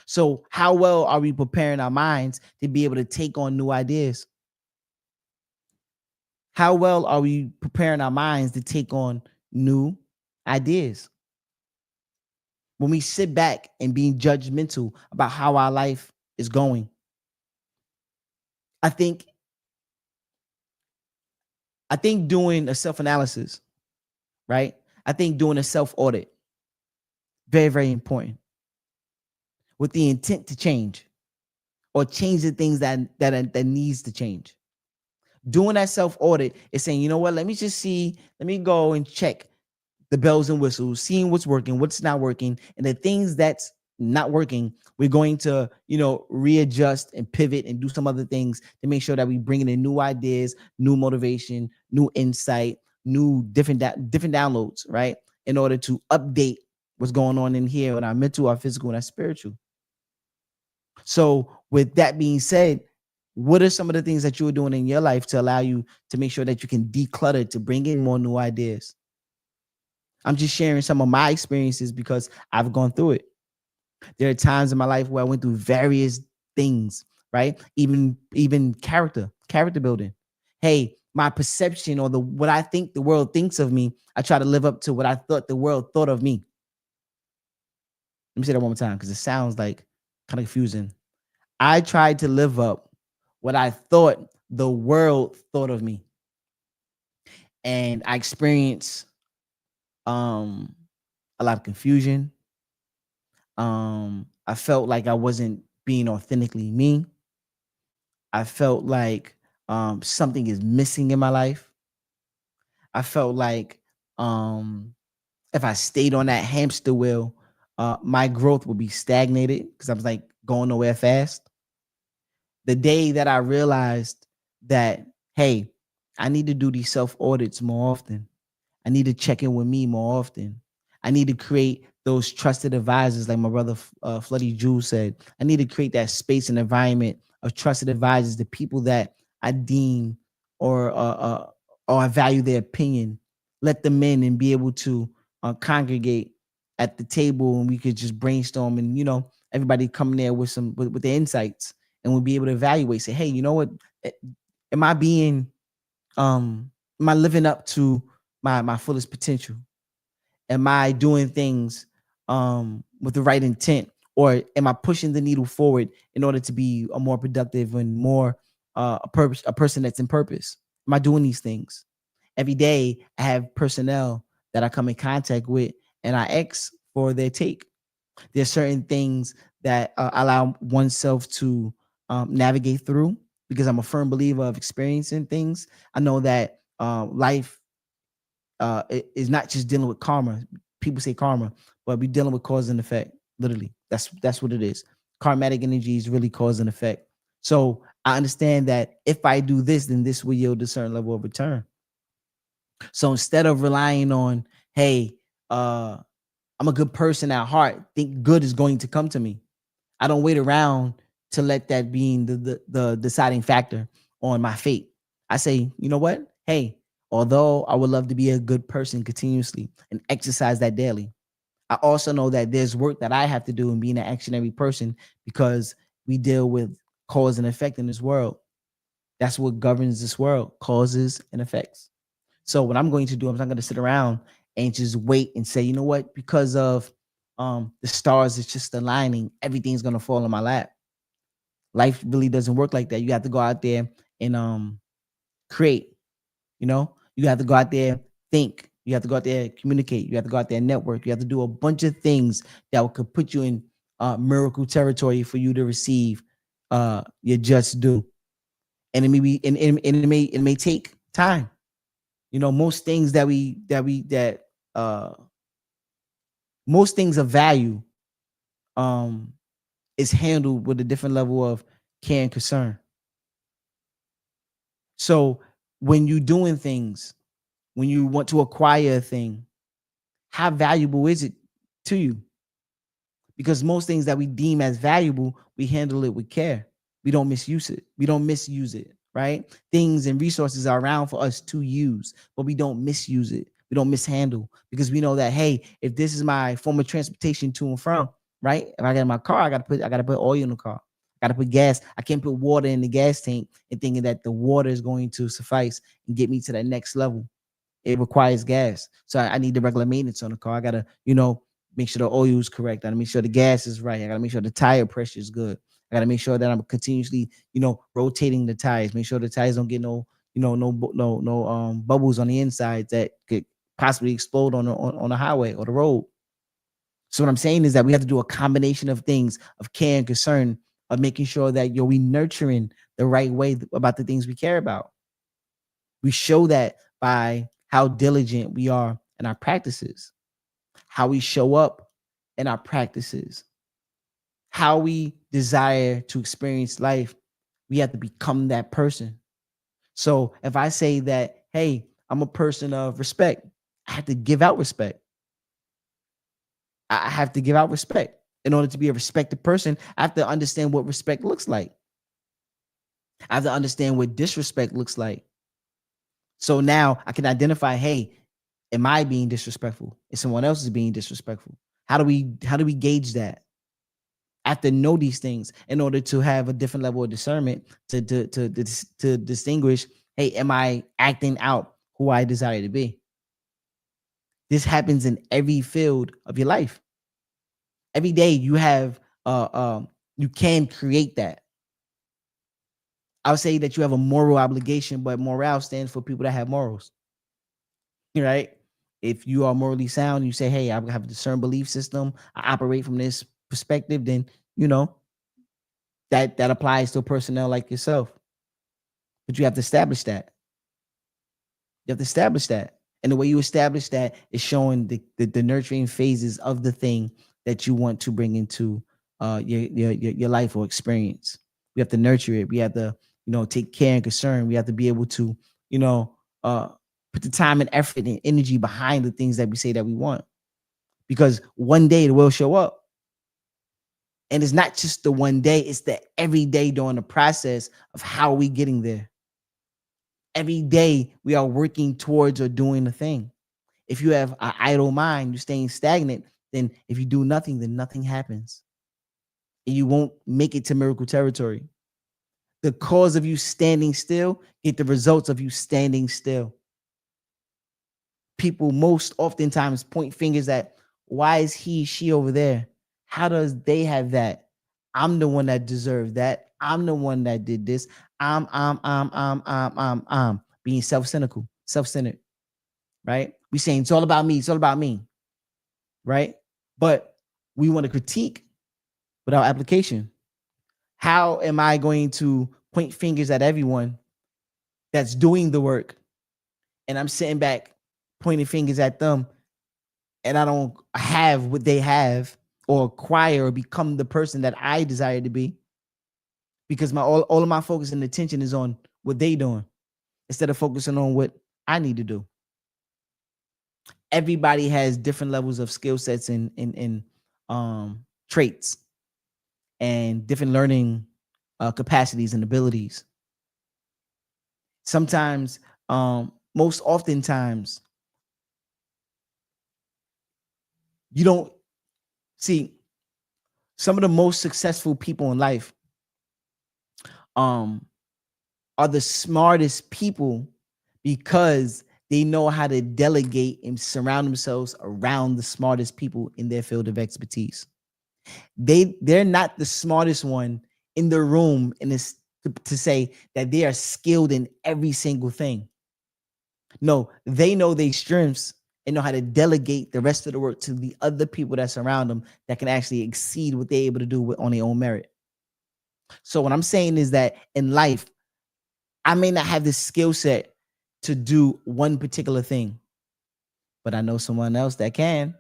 So how well are we preparing our minds to be able to take on new ideas? How well are we preparing our minds to take on new ideas? When we sit back and being judgmental about how our life is going, I think doing a self-analysis, right? I think doing a self-audit, very, very important, with the intent to change or change the things that needs to change. Doing that self-audit is saying, you know what, let me go and check the bells and whistles, seeing what's working, what's not working, and the things that's not working, we're going to, readjust and pivot and do some other things to make sure that we bring in new ideas, new motivation, new insight, new different downloads, right? In order to update what's going on in here with our mental, our physical, and our spiritual. So with that being said, what are some of the things that you're doing in your life to allow you to make sure that you can declutter, to bring in more new ideas? I'm just sharing some of my experiences because I've gone through it. There are times in my life where I went through various things, right? Even character building. Hey, my perception or what I think the world thinks of me, I try to live up to what I thought the world thought of me. Let me say that one more time because it sounds like kind of confusing. I tried to live up what I thought the world thought of me. And I experienced a lot of confusion. I felt like I wasn't being authentically me. I felt like something is missing in my life. I felt like if I stayed on that hamster wheel, my growth would be stagnated because I was like going nowhere fast. The day that I realized that, hey, I need to do these self audits more often. I need to check in with me more often. I need to create those trusted advisors, like my brother Floody Jules said. I need to create that space and environment of trusted advisors, the people that I deem or I value their opinion. Let them in and be able to congregate at the table, and we could just brainstorm, and everybody come there with with their insights, and we'll be able to evaluate. Say, hey, you know what? Eh, Am I being am I living up to my fullest potential? Am I doing things with the right intent, or am I pushing the needle forward in order to be a more productive and more a person that's in purpose? Am I doing these things every day? I have personnel that I come in contact with, and I ask for their take. There's certain things that allow oneself to navigate through, because I'm a firm believer of experiencing things. I know that life is not just dealing with karma. People say karma, but we're dealing with cause and effect. Literally, that's what it is. Karmatic energy is really cause and effect. So I understand that if I do this, then this will yield a certain level of return. So instead of relying on, hey, I'm a good person at heart, think good is going to come to me. I don't wait around to let that be the deciding factor on my fate. I say, you know what? Hey, although I would love to be a good person continuously and exercise that daily, I also know that there's work that I have to do in being an actionary person, because we deal with cause and effect in this world. That's what governs this world, causes and effects. So what I'm going to do, I'm not going to sit around and just wait and say, you know what, because of the stars is just aligning, everything's going to fall in my lap. Life really doesn't work like that. You have to go out there and create. You have to go out there, think. You have to go out there, communicate. You have to go out there, network. You have to do a bunch of things that could put you in miracle territory for you to receive your just due. And it may be, and it may take time. Most things that most things of value um is handled with a different level of care and concern. So when you're doing things, when you want to acquire a thing, how valuable is it to you? Because most things that we deem as valuable, we handle it with care. We don't misuse it. Right? Things and resources are around for us to use, but we don't misuse it. We don't mishandle, because we know that, hey, if this is my form of transportation to and from, right? If I get in my car, I gotta put oil in the car. I gotta put gas. I can't put water in the gas tank and thinking that the water is going to suffice and get me to that next level. It requires gas. So I need the regular maintenance on the car. I gotta, make sure the oil is correct. I gotta make sure the gas is right. I gotta make sure the tire pressure is good. I gotta make sure that I'm continuously, rotating the tires. Make sure the tires don't get no bubbles on the inside that could possibly explode on the highway or the road. So what I'm saying is that we have to do a combination of things of care and concern, of making sure that we nurturing the right way about the things we care about. We show that by how diligent we are in our practices, how we show up in our practices, how we desire to experience life. We have to become that person. So if I say that, hey, I'm a person of respect, I have to give out respect. I have to give out respect. In order to be a respected person, I have to understand what respect looks like. I have to understand what disrespect looks like. So now I can identify, hey, am I being disrespectful? If someone else is being disrespectful, how do we gauge that? I have to know these things in order to have a different level of discernment to distinguish, hey, am I acting out who I desire to be? This happens in every field of your life. Every day you can create that. I would say that you have a moral obligation, but morale stands for people that have morals. Right? If you are morally sound, you say, hey, I have a discerned belief system, I operate from this perspective, then you know that applies to a personnel like yourself. But you have to establish that. You have to establish that. And the way you establish that is showing the nurturing phases of the thing that you want to bring into your life or experience. We have to nurture it. We have to, take care and concern. We have to be able to, you know, uh, put the time and effort and energy behind the things that we say that we want. Because one day it will show up. And it's not just the one day, it's the every day during the process of how we getting there. Every day we are working towards or doing a thing. If you have an idle mind, you're staying stagnant, then if you do nothing, then nothing happens. And you won't make it to miracle territory. The cause of you standing still, get the results of you standing still. People most oftentimes point fingers at why is she over there? How does they have that? I'm the one that deserved that. I'm the one that did this. I'm being self-cynical, self-centered, right? We saying it's all about me, it's all about me, right? But we want to critique without application. How am I going to point fingers at everyone that's doing the work and I'm sitting back pointing fingers at them and I don't have what they have or acquire or become the person that I desire to be because my all of my focus and attention is on what they doing instead of focusing on what I need to do. Everybody has different levels of skill sets and traits and different learning capacities and abilities. Sometimes, most oftentimes, you don't see some of the most successful people in life are the smartest people because they know how to delegate and surround themselves around the smartest people in their field of expertise. They're not the smartest one in the room in this to say that they are skilled in every single thing. No, they know their strengths and know how to delegate the rest of the work to the other people that surround them that can actually exceed what they're able to do on their own merit. So what I'm saying is that in life, I may not have this skill set to do one particular thing, but I know someone else that can.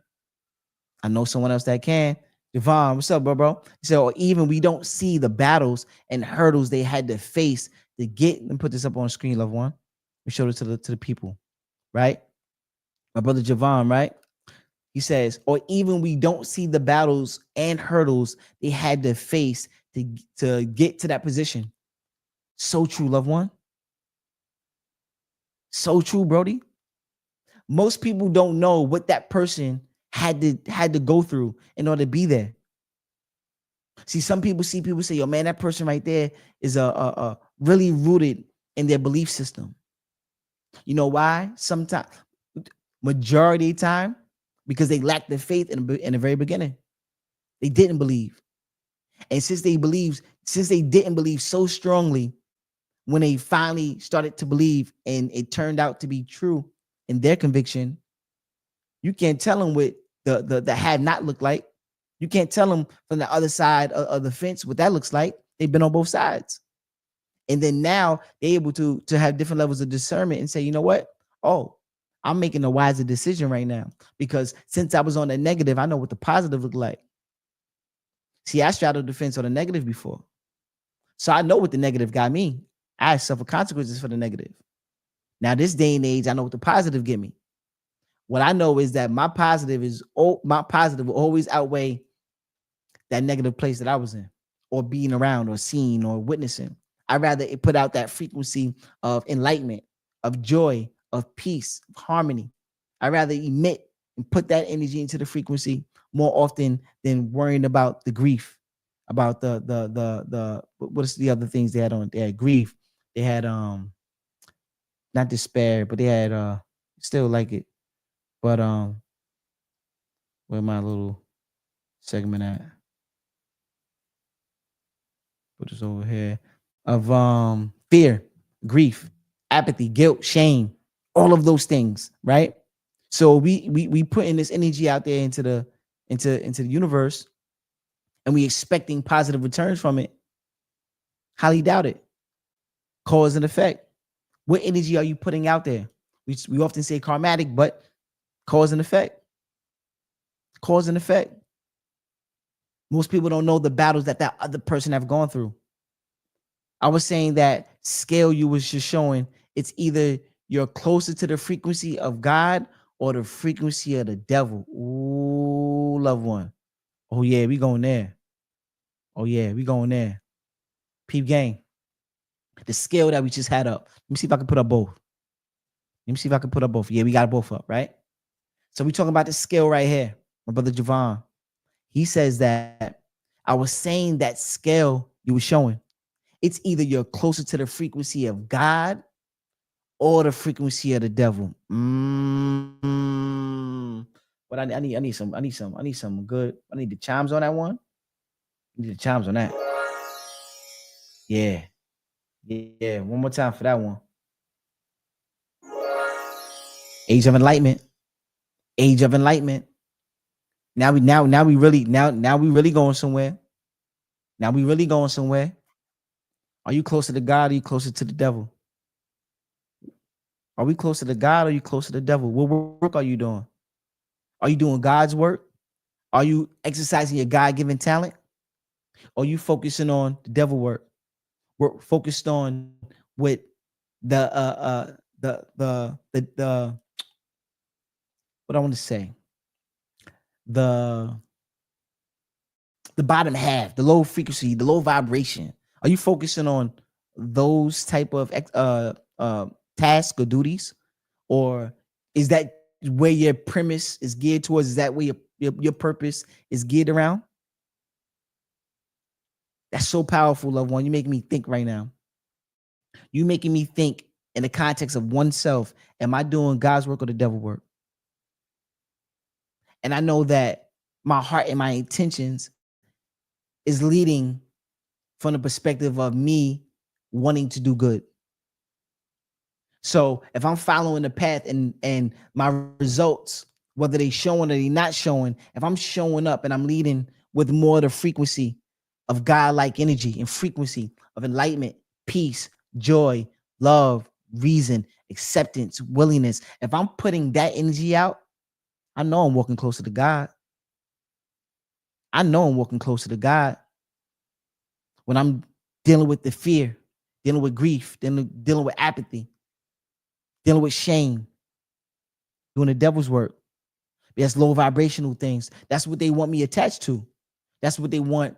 I know someone else that can. Javon, what's up, bro? So even we don't see the battles and hurdles they had to face to get. Let me put this up on the screen, love one. We showed it to the people, right? My brother Javon, right? He says, or even we don't see the battles and hurdles they had to face to get to that position. So true, loved one. So true, Brody. Most people don't know what that person had to go through in order to be there. See, some people see people say, "Yo, man, that person right there is a really rooted in their belief system." You know why? Sometimes, majority of the time, because they lacked the faith in the very beginning. They didn't believe, and since they didn't believe so strongly, when they finally started to believe and it turned out to be true in their conviction, you can't tell them what the have not looked like. You can't tell them from the other side of the fence what that looks like. They've been on both sides. And then now they're able to have different levels of discernment and say, you know what? Oh, I'm making a wiser decision right now because since I was on the negative, I know what the positive looked like. See, I straddled the fence on the negative before. So I know what the negative got me. I suffer consequences for the negative. Now, this day and age, I know what the positive get me. What I know is that my positive will always outweigh that negative place that I was in, or being around, or seeing, or witnessing. I'd rather it put out that frequency of enlightenment, of joy, of peace, of harmony. I'd rather emit and put that energy into the frequency more often than worrying about the grief, about the what is the other things they had on? They had grief. They had not despair, but they had still like it. But where my little segment at? Put this over here. Of fear, grief, apathy, guilt, shame, all of those things, right? So we putting this energy out there into the universe, and we expecting positive returns from it. Highly doubt it. Cause and effect. What energy are you putting out there? We often say karmatic, but cause and effect. Cause and effect. Most people don't know the battles that other person have gone through. I was saying that scale you was just showing, it's either you're closer to the frequency of God or the frequency of the devil. Ooh, loved one. Oh yeah, we going there. Oh yeah, we going there. Peep gang. The scale that we just had up. Let me see if I can put up both. Let me see if I can put up both. Yeah, we got both up, right? So we talking about the scale right here. My brother Javon, he says that I was saying that scale you were showing. It's either you're closer to the frequency of God or the frequency of the devil. But I need some good. I need the chimes on that one. I need the chimes on that. Yeah, yeah. One more time for that one. Age of Enlightenment. Age of Enlightenment. Now we really going somewhere. Now we really going somewhere. Are you closer to God or are you closer to the devil? Are we closer to God or are you closer to the devil? What work are you doing? Are you doing God's work? Are you exercising your God-given talent? Or are you focusing on the devil work? We're focused on what the what I want to say, the the bottom half, the low frequency, the low vibration. Are you focusing on those type of tasks or duties, or is that where your premise is geared towards? Is that where your purpose is geared around? That's so powerful, loved one. You're making me think right now. You making me think in the context of oneself. Am I doing God's work or the devil work? And I know that my heart and my intentions is leading from the perspective of me wanting to do good. So if I'm following the path and my results, whether they showing or they not showing, if I'm showing up and I'm leading with more of the frequency of God-like energy and frequency of enlightenment, peace, joy, love, reason, acceptance, willingness, if I'm putting that energy out, I know I'm walking closer to God. I know I'm walking closer to God when I'm dealing with the fear, dealing with grief, dealing with apathy, dealing with shame, doing the devil's work. That's low vibrational things. That's what they want me attached to. That's what they want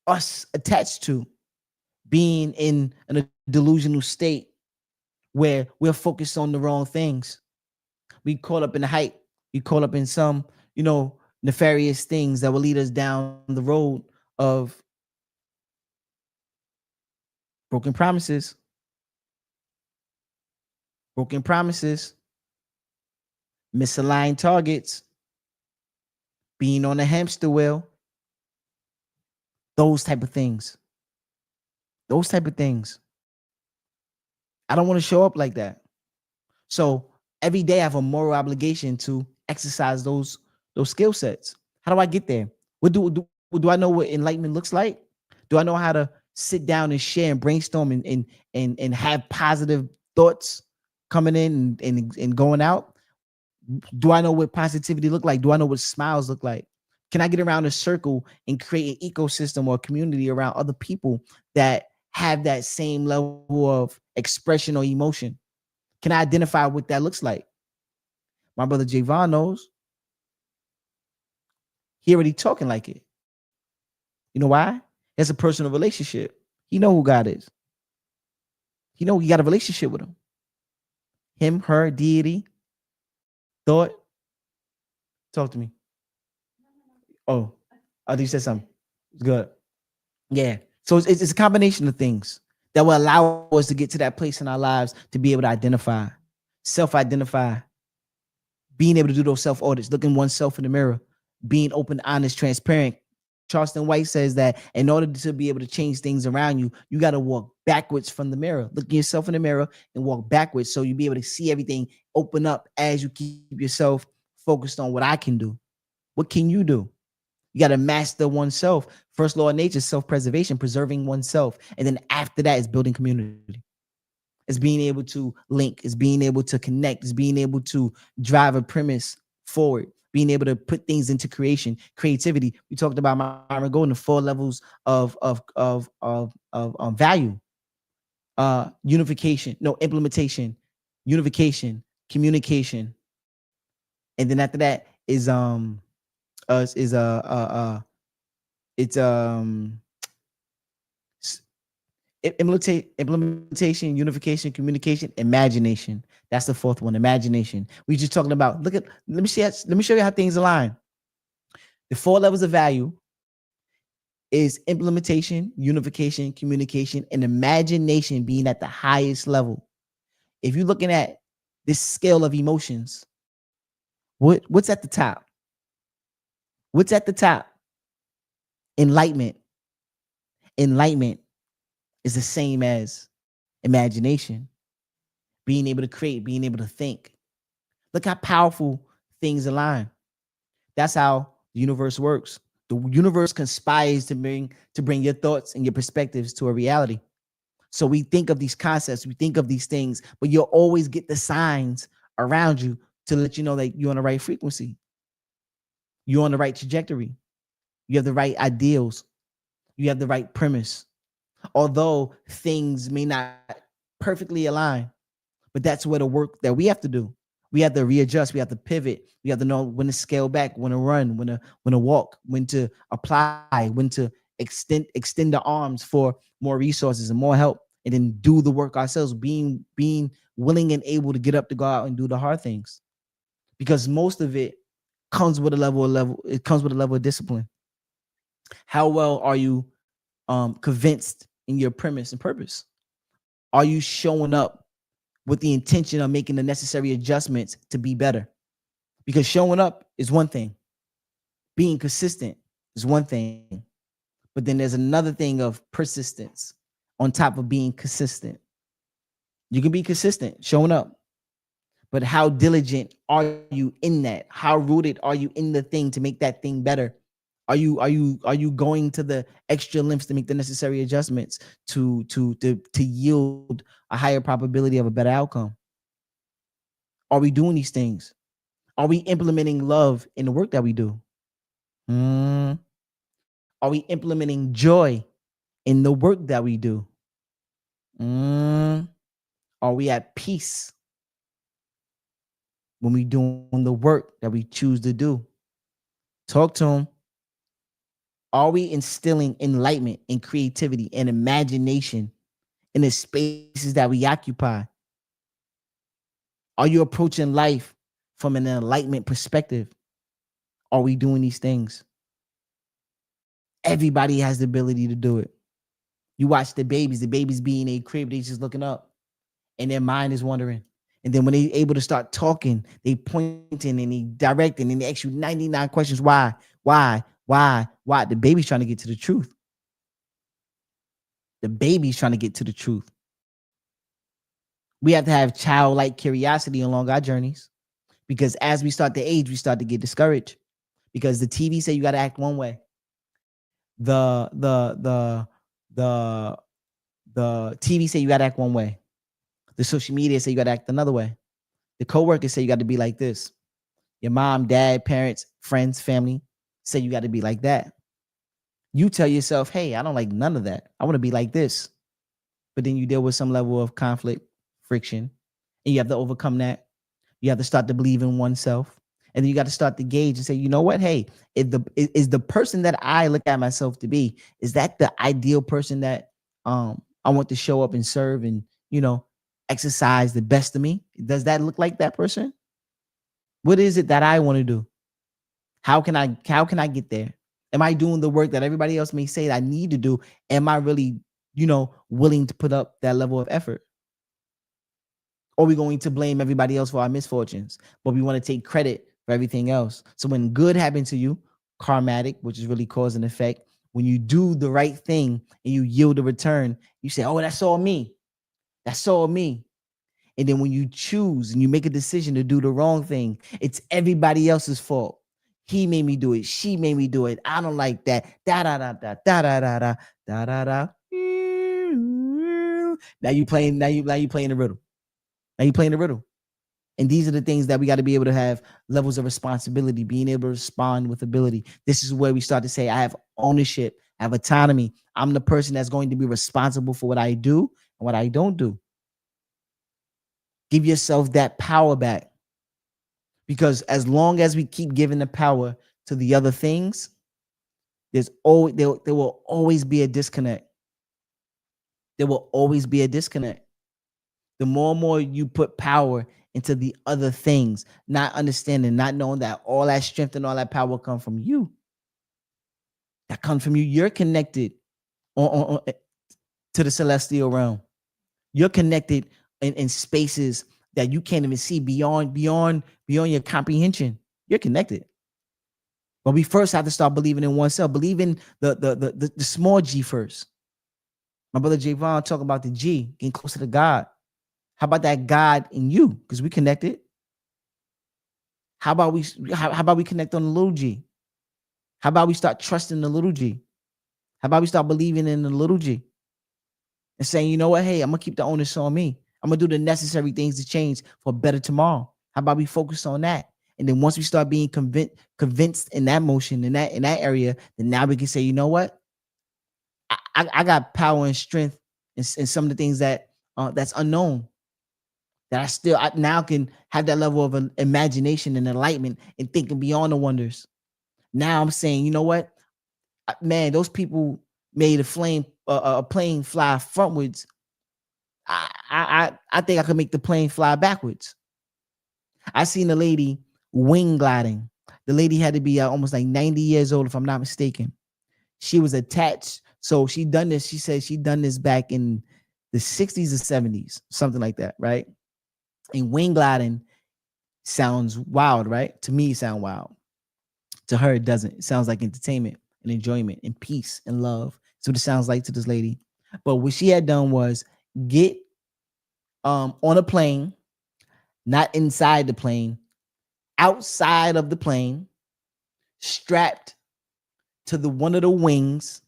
us attached to. Being in a delusional state where we're focused on the wrong things. We caught up in the hype. We caught up in some, nefarious things that will lead us down the road of broken promises, misaligned targets, being on a hamster wheel, those type of things. Those type of things. I don't want to show up like that. So every day I have a moral obligation to exercise those skill sets. How do I get there? Do I know what enlightenment looks like? Do I know how to sit down and share and brainstorm and have positive thoughts coming in and going out? Do I know what positivity look like? Do I know what smiles look like? Can I get around a circle and create an ecosystem or a community around other people that have that same level of expression or emotion? Can I identify what that looks like? My brother Javon knows. He already talking like it. You know why? It's a personal relationship. He know who God is. He know he got a relationship with him. Him, her, deity, thought. Talk to me. Oh, I think you said something. It's good. Yeah. So it's a combination of things that will allow us to get to that place in our lives to be able to identify, self-identify, being able to do those self-audits, looking oneself in the mirror, being open, honest, transparent. Charleston White says that in order to be able to change things around you, you got to walk backwards from the mirror. Look yourself in the mirror and walk backwards so you'll be able to see everything open up as you keep yourself focused on what I can do. What can you do? You got to master oneself. First law of nature is self-preservation, preserving oneself. And then after that is building community. It's being able to link. It's being able to connect. It's being able to drive a premise forward. Being able to put things into creativity. We talked about Myron Golden, the 4 levels of value. Implementation, unification, communication, and then after that is is it's Implementation, unification, communication, imagination. That's the fourth one. Imagination. We just talking about. Look at. Let me show you how things align. The four levels of value is implementation, unification, communication, and imagination being at the highest level. If you're looking at this scale of emotions, what's at the top? What's at the top? Enlightenment. Enlightenment is the same as imagination, being able to create, being able to think. Look how powerful things align. That's how the universe works. The universe conspires to bring your thoughts and your perspectives to a reality. So we think of these concepts, we think of these things, but you'll always get the signs around you to let you know that you're on the right frequency. You're on the right trajectory. You have the right ideals. You have the right premise. Although things may not perfectly align, but that's where the work that we have to do. We have to readjust. We have to pivot. We have to know when to scale back, when to run, when to walk, when to apply, when to extend the arms for more resources and more help, and then do the work ourselves. Being willing and able to get up to go out and do the hard things, because most of it comes with a level. It comes with a level of discipline. How well are you convinced in your premise and purpose? Are you showing up with the intention of making the necessary adjustments to be better? Because showing up is one thing, being consistent is one thing, but then there's another thing of persistence on top of being consistent. You can be consistent showing up, but how diligent are you in that? How rooted are you in the thing to make that thing better? Are you going to the extra lengths to make the necessary adjustments to yield a higher probability of a better outcome? Are we doing these things? Are we implementing love in the work that we do? Mm. Are we implementing joy in the work that we do? Mm. Are we at peace when we doing the work that we choose to do? Talk to them. Are we instilling enlightenment and creativity and imagination in the spaces that we occupy? Are you approaching life from an enlightenment perspective? Are we doing these things? Everybody has the ability to do it. You watch the babies being a crib, they just looking up and their mind is wandering. And then when they able to start talking, they pointing and they directing and they ask you 99 questions. Why? The baby's trying to get to the truth. The baby's trying to get to the truth. We have to have childlike curiosity along our journeys, because as we start to age, we start to get discouraged because the TV say you got to act one way. The TV say you got to act one way. The social media say you got to act another way. The coworkers say you got to be like this. Your mom, dad, parents, friends, family say you got to be like that. You tell yourself, hey, I don't like none of that. I want to be like this. But then you deal with some level of conflict, friction, and you have to overcome that. You have to start to believe in oneself. And then you got to start to gauge and say, you know what? Hey, is the person that I look at myself to be, is that the ideal person that I want to show up and serve and, exercise the best of me? Does that look like that person? What is it that I want to do? How can I get there? Am I doing the work that everybody else may say that I need to do? Am I really, willing to put up that level of effort? Or are we going to blame everybody else for our misfortunes, but we want to take credit for everything else? So when good happens to you, karmatic, which is really cause and effect, when you do the right thing and you yield a return, you say, oh, that's all me. That's all me. And then when you choose and you make a decision to do the wrong thing, it's everybody else's fault. He made me do it. She made me do it. I don't like that. Da da da da da da da da da da da. Now you playing. Now you playing the riddle. Now you playing the riddle. And these are the things that we got to be able to have levels of responsibility, being able to respond with ability. This is where we start to say, I have ownership, I have autonomy. I'm the person that's going to be responsible for what I do and what I don't do. Give yourself that power back. Because as long as we keep giving the power to the other things, there will always be a disconnect. there will always be a disconnect. The more and more you put power into the other things, not understanding, not knowing that all that strength and all that power come from you. That comes from you. You're connected to the celestial realm. You're connected in spaces that you can't even see beyond your comprehension. You're connected. But we first have to start believing in oneself. Believe in the small G first. My brother Javon talking about the G, getting closer to God. How about that God in you? Because we connected. How about we connect on the little G? How about we start trusting the little G? How about we start believing in the little G and saying, you know what? Hey, I'm gonna keep the onus on me. I'm gonna do the necessary things to change for a better tomorrow. How about we focus on that? And then once we start being convinced in that motion, in that area, then now we can say, you know what? I got power and strength in some of the things that that's unknown. That I now can have that level of imagination and enlightenment and thinking beyond the wonders. Now I'm saying, you know what, man, those people made a plane fly frontwards. I think I could make the plane fly backwards. I seen a lady wing gliding. The lady had to be almost like 90 years old, if I'm not mistaken. She was attached. So she done this. She said she done this back in the 60s or 70s, something like that, right? And wing gliding sounds wild, right? To me, it sounds wild. To her, it doesn't. It sounds like entertainment and enjoyment and peace and love. That's what it sounds like to this lady. But what she had done was get on a plane, not inside the plane, outside of the plane, strapped to the one of the wings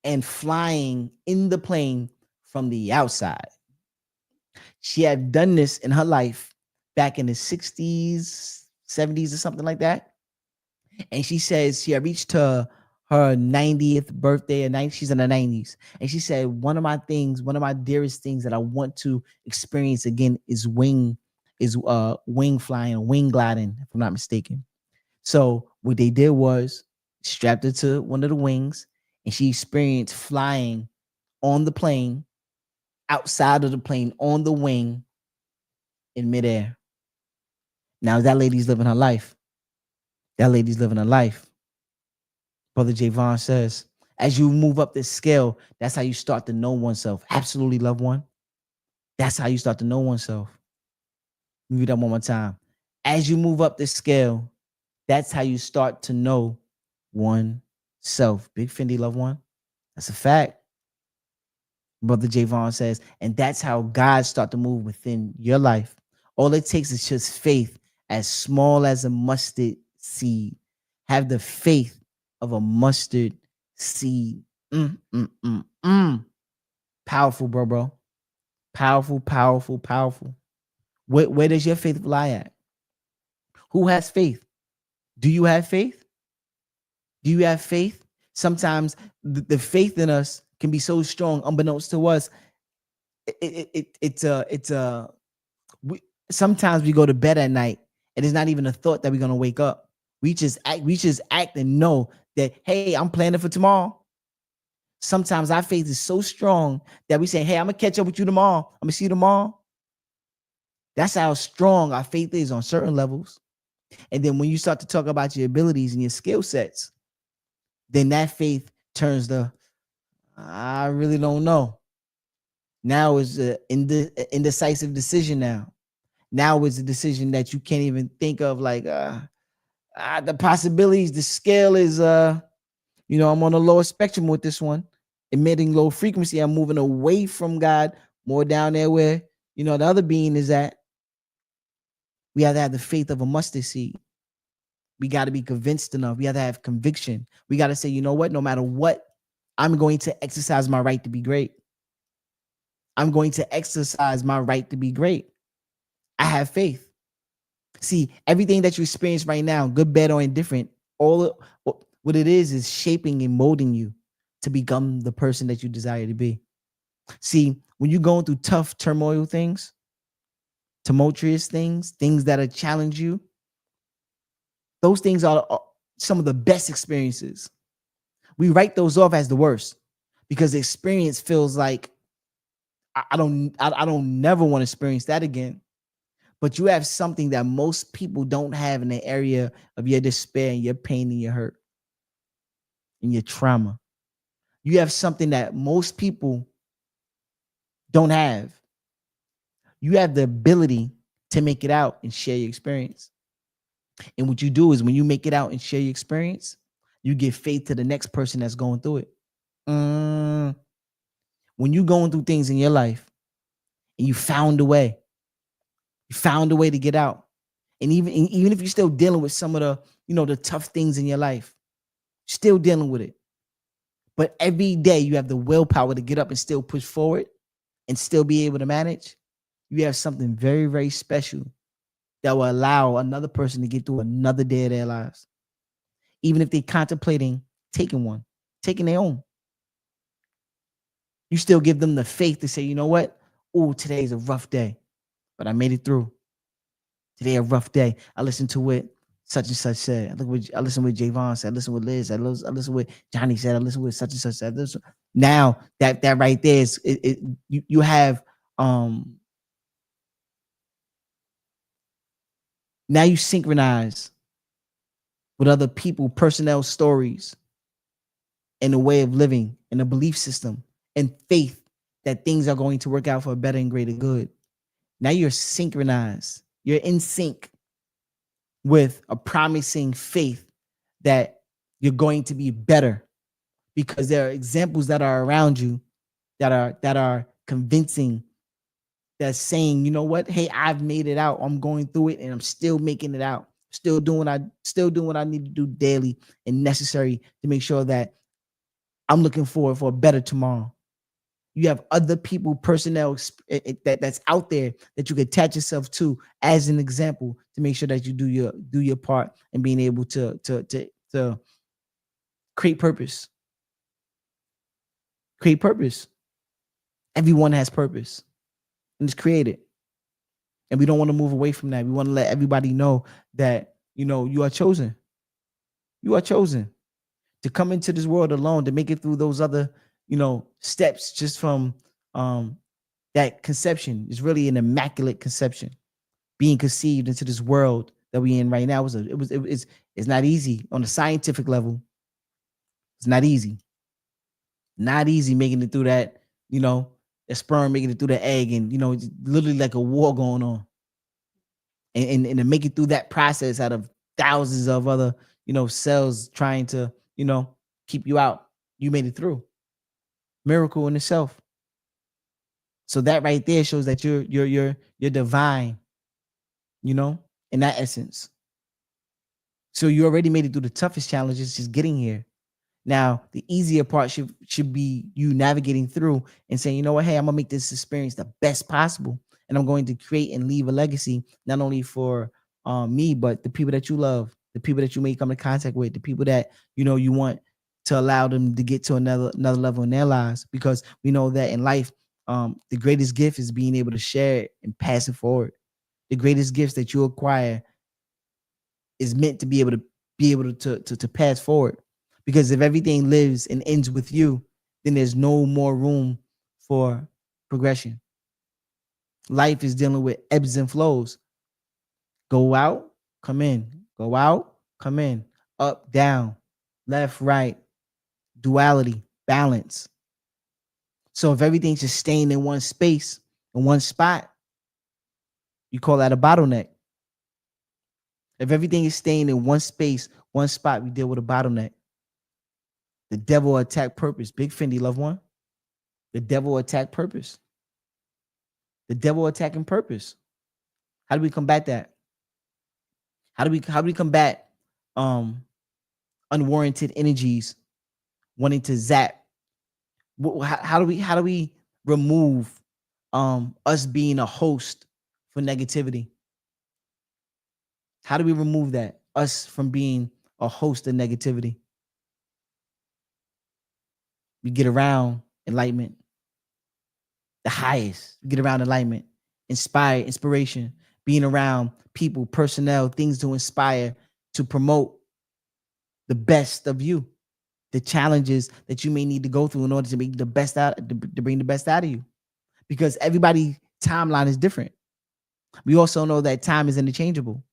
and flying in the plane from the outside. She had done this in her life back in the 60s, 70s, or something like that. And she says she had reached her 90th birthday, and she's in her 90s. And she said, one of my dearest things that I want to experience again is wing flying, wing gliding, if I'm not mistaken. So what they did was strapped her to one of the wings, and she experienced flying on the plane, outside of the plane, on the wing, in midair. Now that lady's living her life. That lady's living her life. Brother Javon says, as you move up this scale, that's how you start to know oneself. Absolutely, loved one. That's how you start to know oneself. Let me read that one more time. As you move up this scale, that's how you start to know oneself. Big Fendi, loved one. That's a fact. Brother Javon says, and that's how God start to move within your life. All it takes is just faith as small as a mustard seed. Have the faith of a mustard seed. Powerful, bro. Powerful, powerful, powerful. Where does your faith lie at? Who has faith? Do you have faith? Do you have faith? Sometimes the faith in us can be so strong, unbeknownst to us. Sometimes we go to bed at night and it's not even a thought that we're gonna wake up. We just act and know that, hey, I'm planning for tomorrow. Sometimes our faith is so strong that we say, hey, I'm gonna catch up with you tomorrow. I'm gonna see you tomorrow. That's how strong our faith is on certain levels. And then when you start to talk about your abilities and your skill sets, then that faith turns to, I really don't know. Now is an indecisive decision now. Now is a decision that you can't even think of, like the possibilities, the scale is I'm on a lower spectrum with this one, emitting low frequency. I'm moving away from God, more down there where the other being is at. We have to have the faith of a mustard seed. We got to be convinced enough. We have to have conviction. We got to say, you know what, no matter what, I'm going to exercise my right to be great. I'm going to exercise my right to be great. I have faith. See, everything that you experience right now, good, bad, or indifferent, what it is shaping and molding you to become the person that you desire to be. See, when you're going through tough turmoil things, tumultuous things that challenge you, those things are some of the best experiences. We write those off as the worst because the experience feels like I don't never want to experience that again. But you have something that most people don't have in the area of your despair and your pain and your hurt and your trauma. You have something that most people don't have. You have the ability to make it out and share your experience. And what you do is when you make it out and share your experience, you give faith to the next person that's going through it. Mm, when you going through things in your life and you found a way to get out. And even if you're still dealing with some of the, the tough things in your life, still dealing with it. But every day you have the willpower to get up and still push forward and still be able to manage. You have something very, very special that will allow another person to get through another day of their lives. Even if they're contemplating taking their own. You still give them the faith to say, you know what? Oh, today is a rough day, but I made it through. Today a rough day. I listened to what such and such said. I listened with Javon said. I listened with Liz. I listened with Johnny said. I listened with such and such said. Now that right there is you have now you synchronize with other people, personnel stories, and a way of living and a belief system and faith that things are going to work out for a better and greater good. Now you're synchronized. You're in sync with a promising faith that you're going to be better because there are examples that are around you that are convincing, that's saying, you know what, hey, I've made it out. I'm going through it and I'm still making it out. Still doing what I need to do daily and necessary to make sure that I'm looking forward for a better tomorrow. You have other people, personnel that's out there that you can attach yourself to as an example to make sure that you do your part and being able to create purpose. Create purpose. Everyone has purpose, and it's created. And we don't want to move away from that. We want to let everybody know that you are chosen. You are chosen to come into this world alone, to make it through those other steps just from that conception. Is really an immaculate conception, being conceived into this world that we in right now. It's not easy on a scientific level. It's not easy. Not easy making it through that, the sperm making it through the egg, and it's literally like a war going on. And to make it through that process out of thousands of other, cells trying to, keep you out. You made it through. Miracle in itself. So that right there shows that you're divine, in that essence. So you already made it through the toughest challenges, just getting here. Now, the easier part should be you navigating through and saying, you know what, hey, I'm gonna make this experience the best possible, and I'm going to create and leave a legacy not only for me, but the people that you love, the people that you may come in contact with, the people that you want to allow them to get to another level in their lives. Because we know that in life, the greatest gift is being able to share it and pass it forward. The greatest gifts that you acquire is meant to be able to pass forward. Because if everything lives and ends with you, then there's no more room for progression. Life is dealing with ebbs and flows. Go out, come in. Go out, come in. Up, down, left, right, duality, balance. So if everything's just staying in one space, in one spot, you call that a bottleneck. If everything is staying in one space, one spot, we deal with a bottleneck. The devil attack purpose. Big Fendi, loved one. The devil attack purpose. The devil attacking purpose. How do we combat that? How do we combat unwarranted energies wanting to zap? How do we remove us being a host for negativity? How do we remove that? Us from being a host of negativity. We get around enlightenment. The highest. We get around enlightenment. Inspiration, being around people, personnel, things to inspire, to promote the best of you, the challenges that you may need to go through in order to make the best out, to bring the best out of you. because everybody's timeline is different. We also know that time is interchangeable.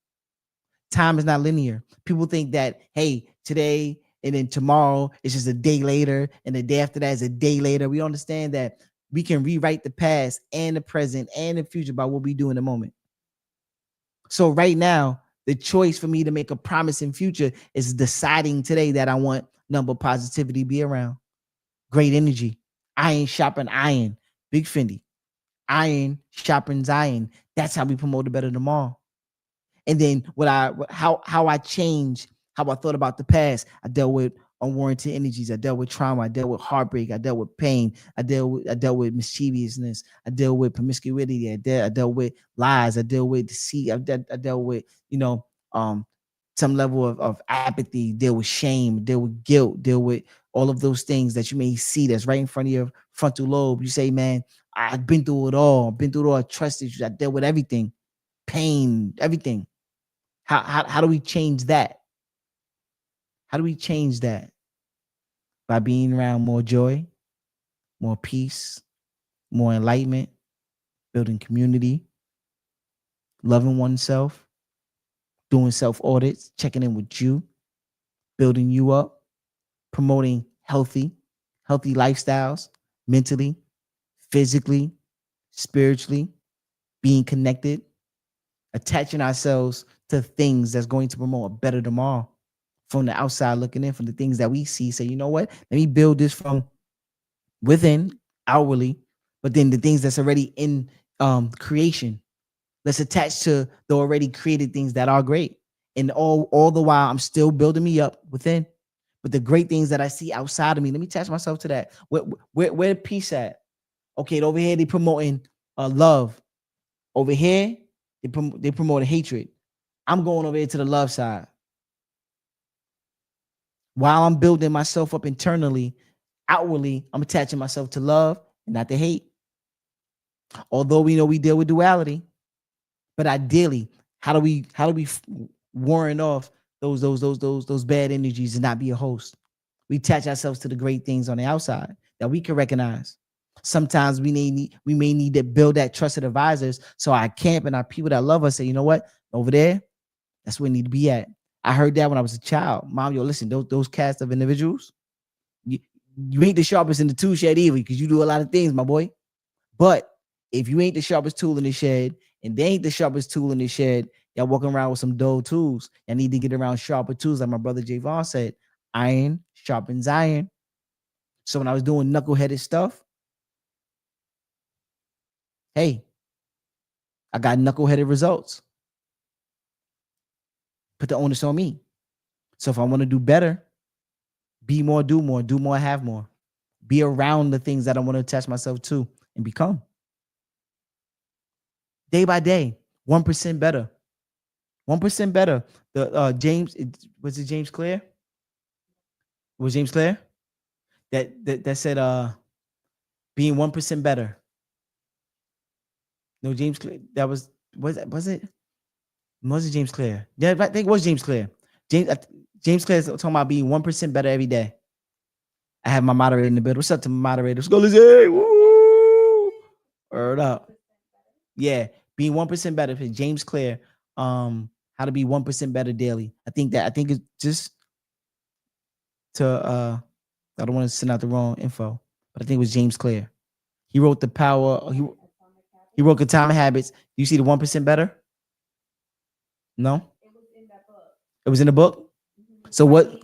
Time is not linear. People think that, hey, today and then tomorrow is just a day later, and the day after that is a day later. We understand that we can rewrite the past and the present and the future by what we do in the moment. So right now, the choice for me to make a promising future is deciding today that I want number positivity be around. Great energy. Iron sharpen iron. Big Fendi. Iron sharpens iron. That's how we promote a better tomorrow. And then how I changed how I thought about the past. I dealt with unwarranted energies. I dealt with trauma. I dealt with heartbreak. I dealt with pain. I dealt with mischievousness. I dealt with promiscuity. I dealt with lies. I dealt with deceit. I dealt with, you know, um some level of apathy, deal with shame, deal with guilt, deal with all of those things that you may see that's right in front of your frontal lobe. You say, man, I've been through it all. I've been through it all. I trusted you. I dealt with everything, pain, everything. How do we change that? How do we change that? By being around more joy, more peace, more enlightenment, building community, loving oneself, doing self audits, checking in with you, building you up, promoting healthy lifestyles, mentally, physically, spiritually, being connected, attaching ourselves to things that's going to promote a better tomorrow. From the outside looking in, from the things that we see, say, you know what? Let me build this from within, outwardly, but then the things that's already in creation. Let's attach to the already created things that are great. And all the while, I'm still building me up within. But the great things that I see outside of me, let me attach myself to that. Where peace at? Okay, over here they promoting love. Over here they promoting hatred. I'm going over here to the love side. While I'm building myself up internally, outwardly, I'm attaching myself to love and not to hate. Although we know we deal with duality, but ideally, how do we warn off those bad energies and not be a host? We attach ourselves to the great things on the outside that we can recognize. Sometimes we may need to build that trusted advisors, so our camp and our people that love us say, you know what, over there, that's where we need to be at. I heard that when I was a child. Mom, yo, listen, those cast of individuals, you, you ain't the sharpest in the tool shed either, because you do a lot of things, my boy. But if you ain't the sharpest tool in the shed, and they ain't the sharpest tool in the shed, y'all walking around with some dull tools. Y'all need to get around sharper tools, like my brother Javon said. Iron sharpens iron. So when I was doing knuckleheaded stuff, hey, I got knuckleheaded results. Put the onus on me. So if I want to do better, be more, do more, have more. Be around the things that I want to attach myself to and become. Day by day, 1% better. 1% better. The James, was it James Clear? Was James Clear? That said being 1% better. No, James Clear. That was it? Was it James Clear? Yeah, I think it was James Clear. James Clear is talking about being 1% better every day. I have my moderator in the building. What's up to my moderator? Let's go, Lizzie. Woo! Word up. Yeah, being 1% better for James Clear. How to be 1% better daily. I think it's just to I don't want to send out the wrong info, but I think it was James Clear. He wrote the power. He wrote Atomic Habits. Do you see the 1% better? No, it was in the book. So what?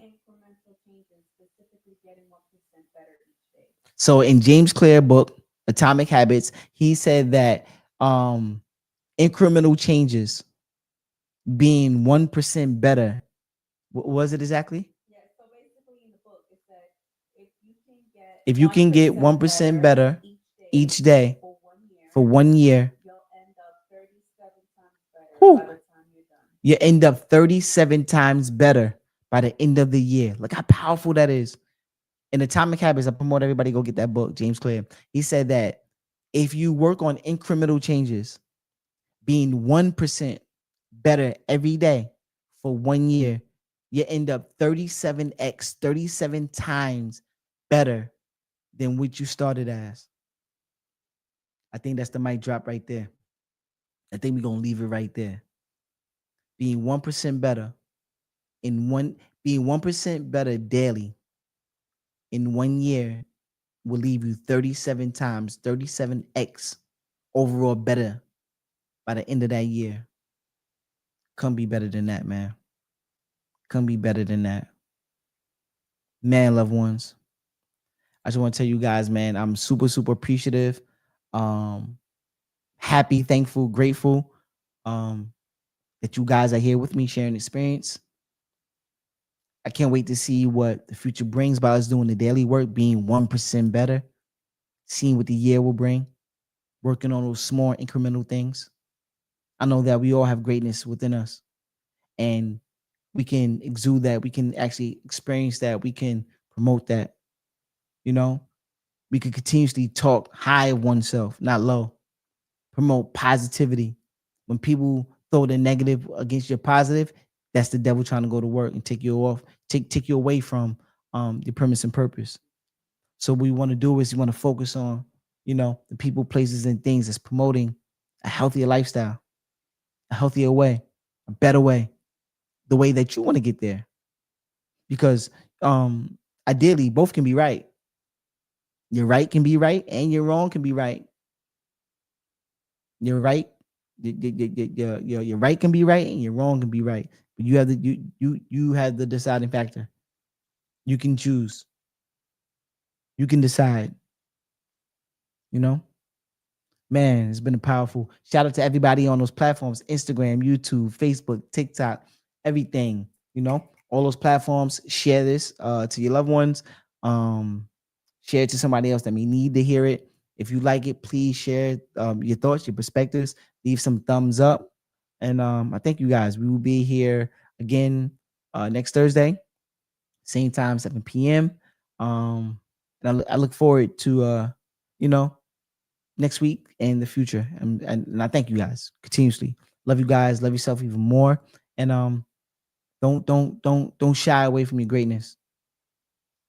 So in James Clear book, Atomic Habits, he said that incremental changes being 1% better. What was it exactly? If you can get 1% better each day for 1 year, whew, you end up 37 times better by the end of the year. Look how powerful that is. In Atomic Habits, I promote everybody go get that book, James Clear. He said that if you work on incremental changes, being 1% better every day for 1 year, you end up 37x, 37 times better than what you started as. I think that's the mic drop right there. I think we're gonna leave it right there. Being 1% better in one being 1% better daily in 1 year will leave you 37 times, 37x overall better by the end of that year. Couldn't be better than that, man. Couldn't be better than that. Man, loved ones. I just want to tell you guys, man, I'm super, super appreciative. Um, happy, thankful, grateful that you guys are here with me sharing experience. I can't wait to see what the future brings by us doing the daily work, being 1% better, seeing what the year will bring, working on those small incremental things. I know that we all have greatness within us, and we can exude that. We can actually experience that. We can promote that. You know, we can continuously talk high of oneself, not low. Promote positivity. When people throw the negative against your positive, that's the devil trying to go to work and take you off, take you away from your premise and purpose. So what we want to do is we want to focus on, the people, places, and things that's promoting a healthier lifestyle, a healthier way, a better way, the way that you want to get there. Because ideally, both can be right. Your right can be right, and your wrong can be right. Your right, your right can be right, and your wrong can be right. But you have you have the deciding factor. You can choose. You can decide. You know, man, it's been a powerful shout out to everybody on those platforms: Instagram, YouTube, Facebook, TikTok, everything. All those platforms. Share this to your loved ones. Share it to somebody else that may need to hear it. If you like it, please share your thoughts, your perspectives. Leave some thumbs up. And I thank you guys. We will be here again next Thursday, same time, 7 p.m. And I look forward to, you know, next week and the future. And I thank you guys continuously. Love you guys. Love yourself even more. And don't shy away from your greatness.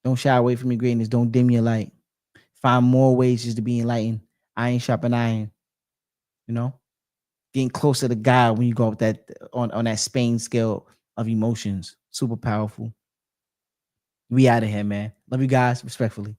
Don't shy away from your greatness. Don't dim your light. Find more ways just to be enlightened. Iron sharpen iron. You know, getting closer to God when you go up that on that Spain scale of emotions. Super powerful. We out of here, man. Love you guys respectfully.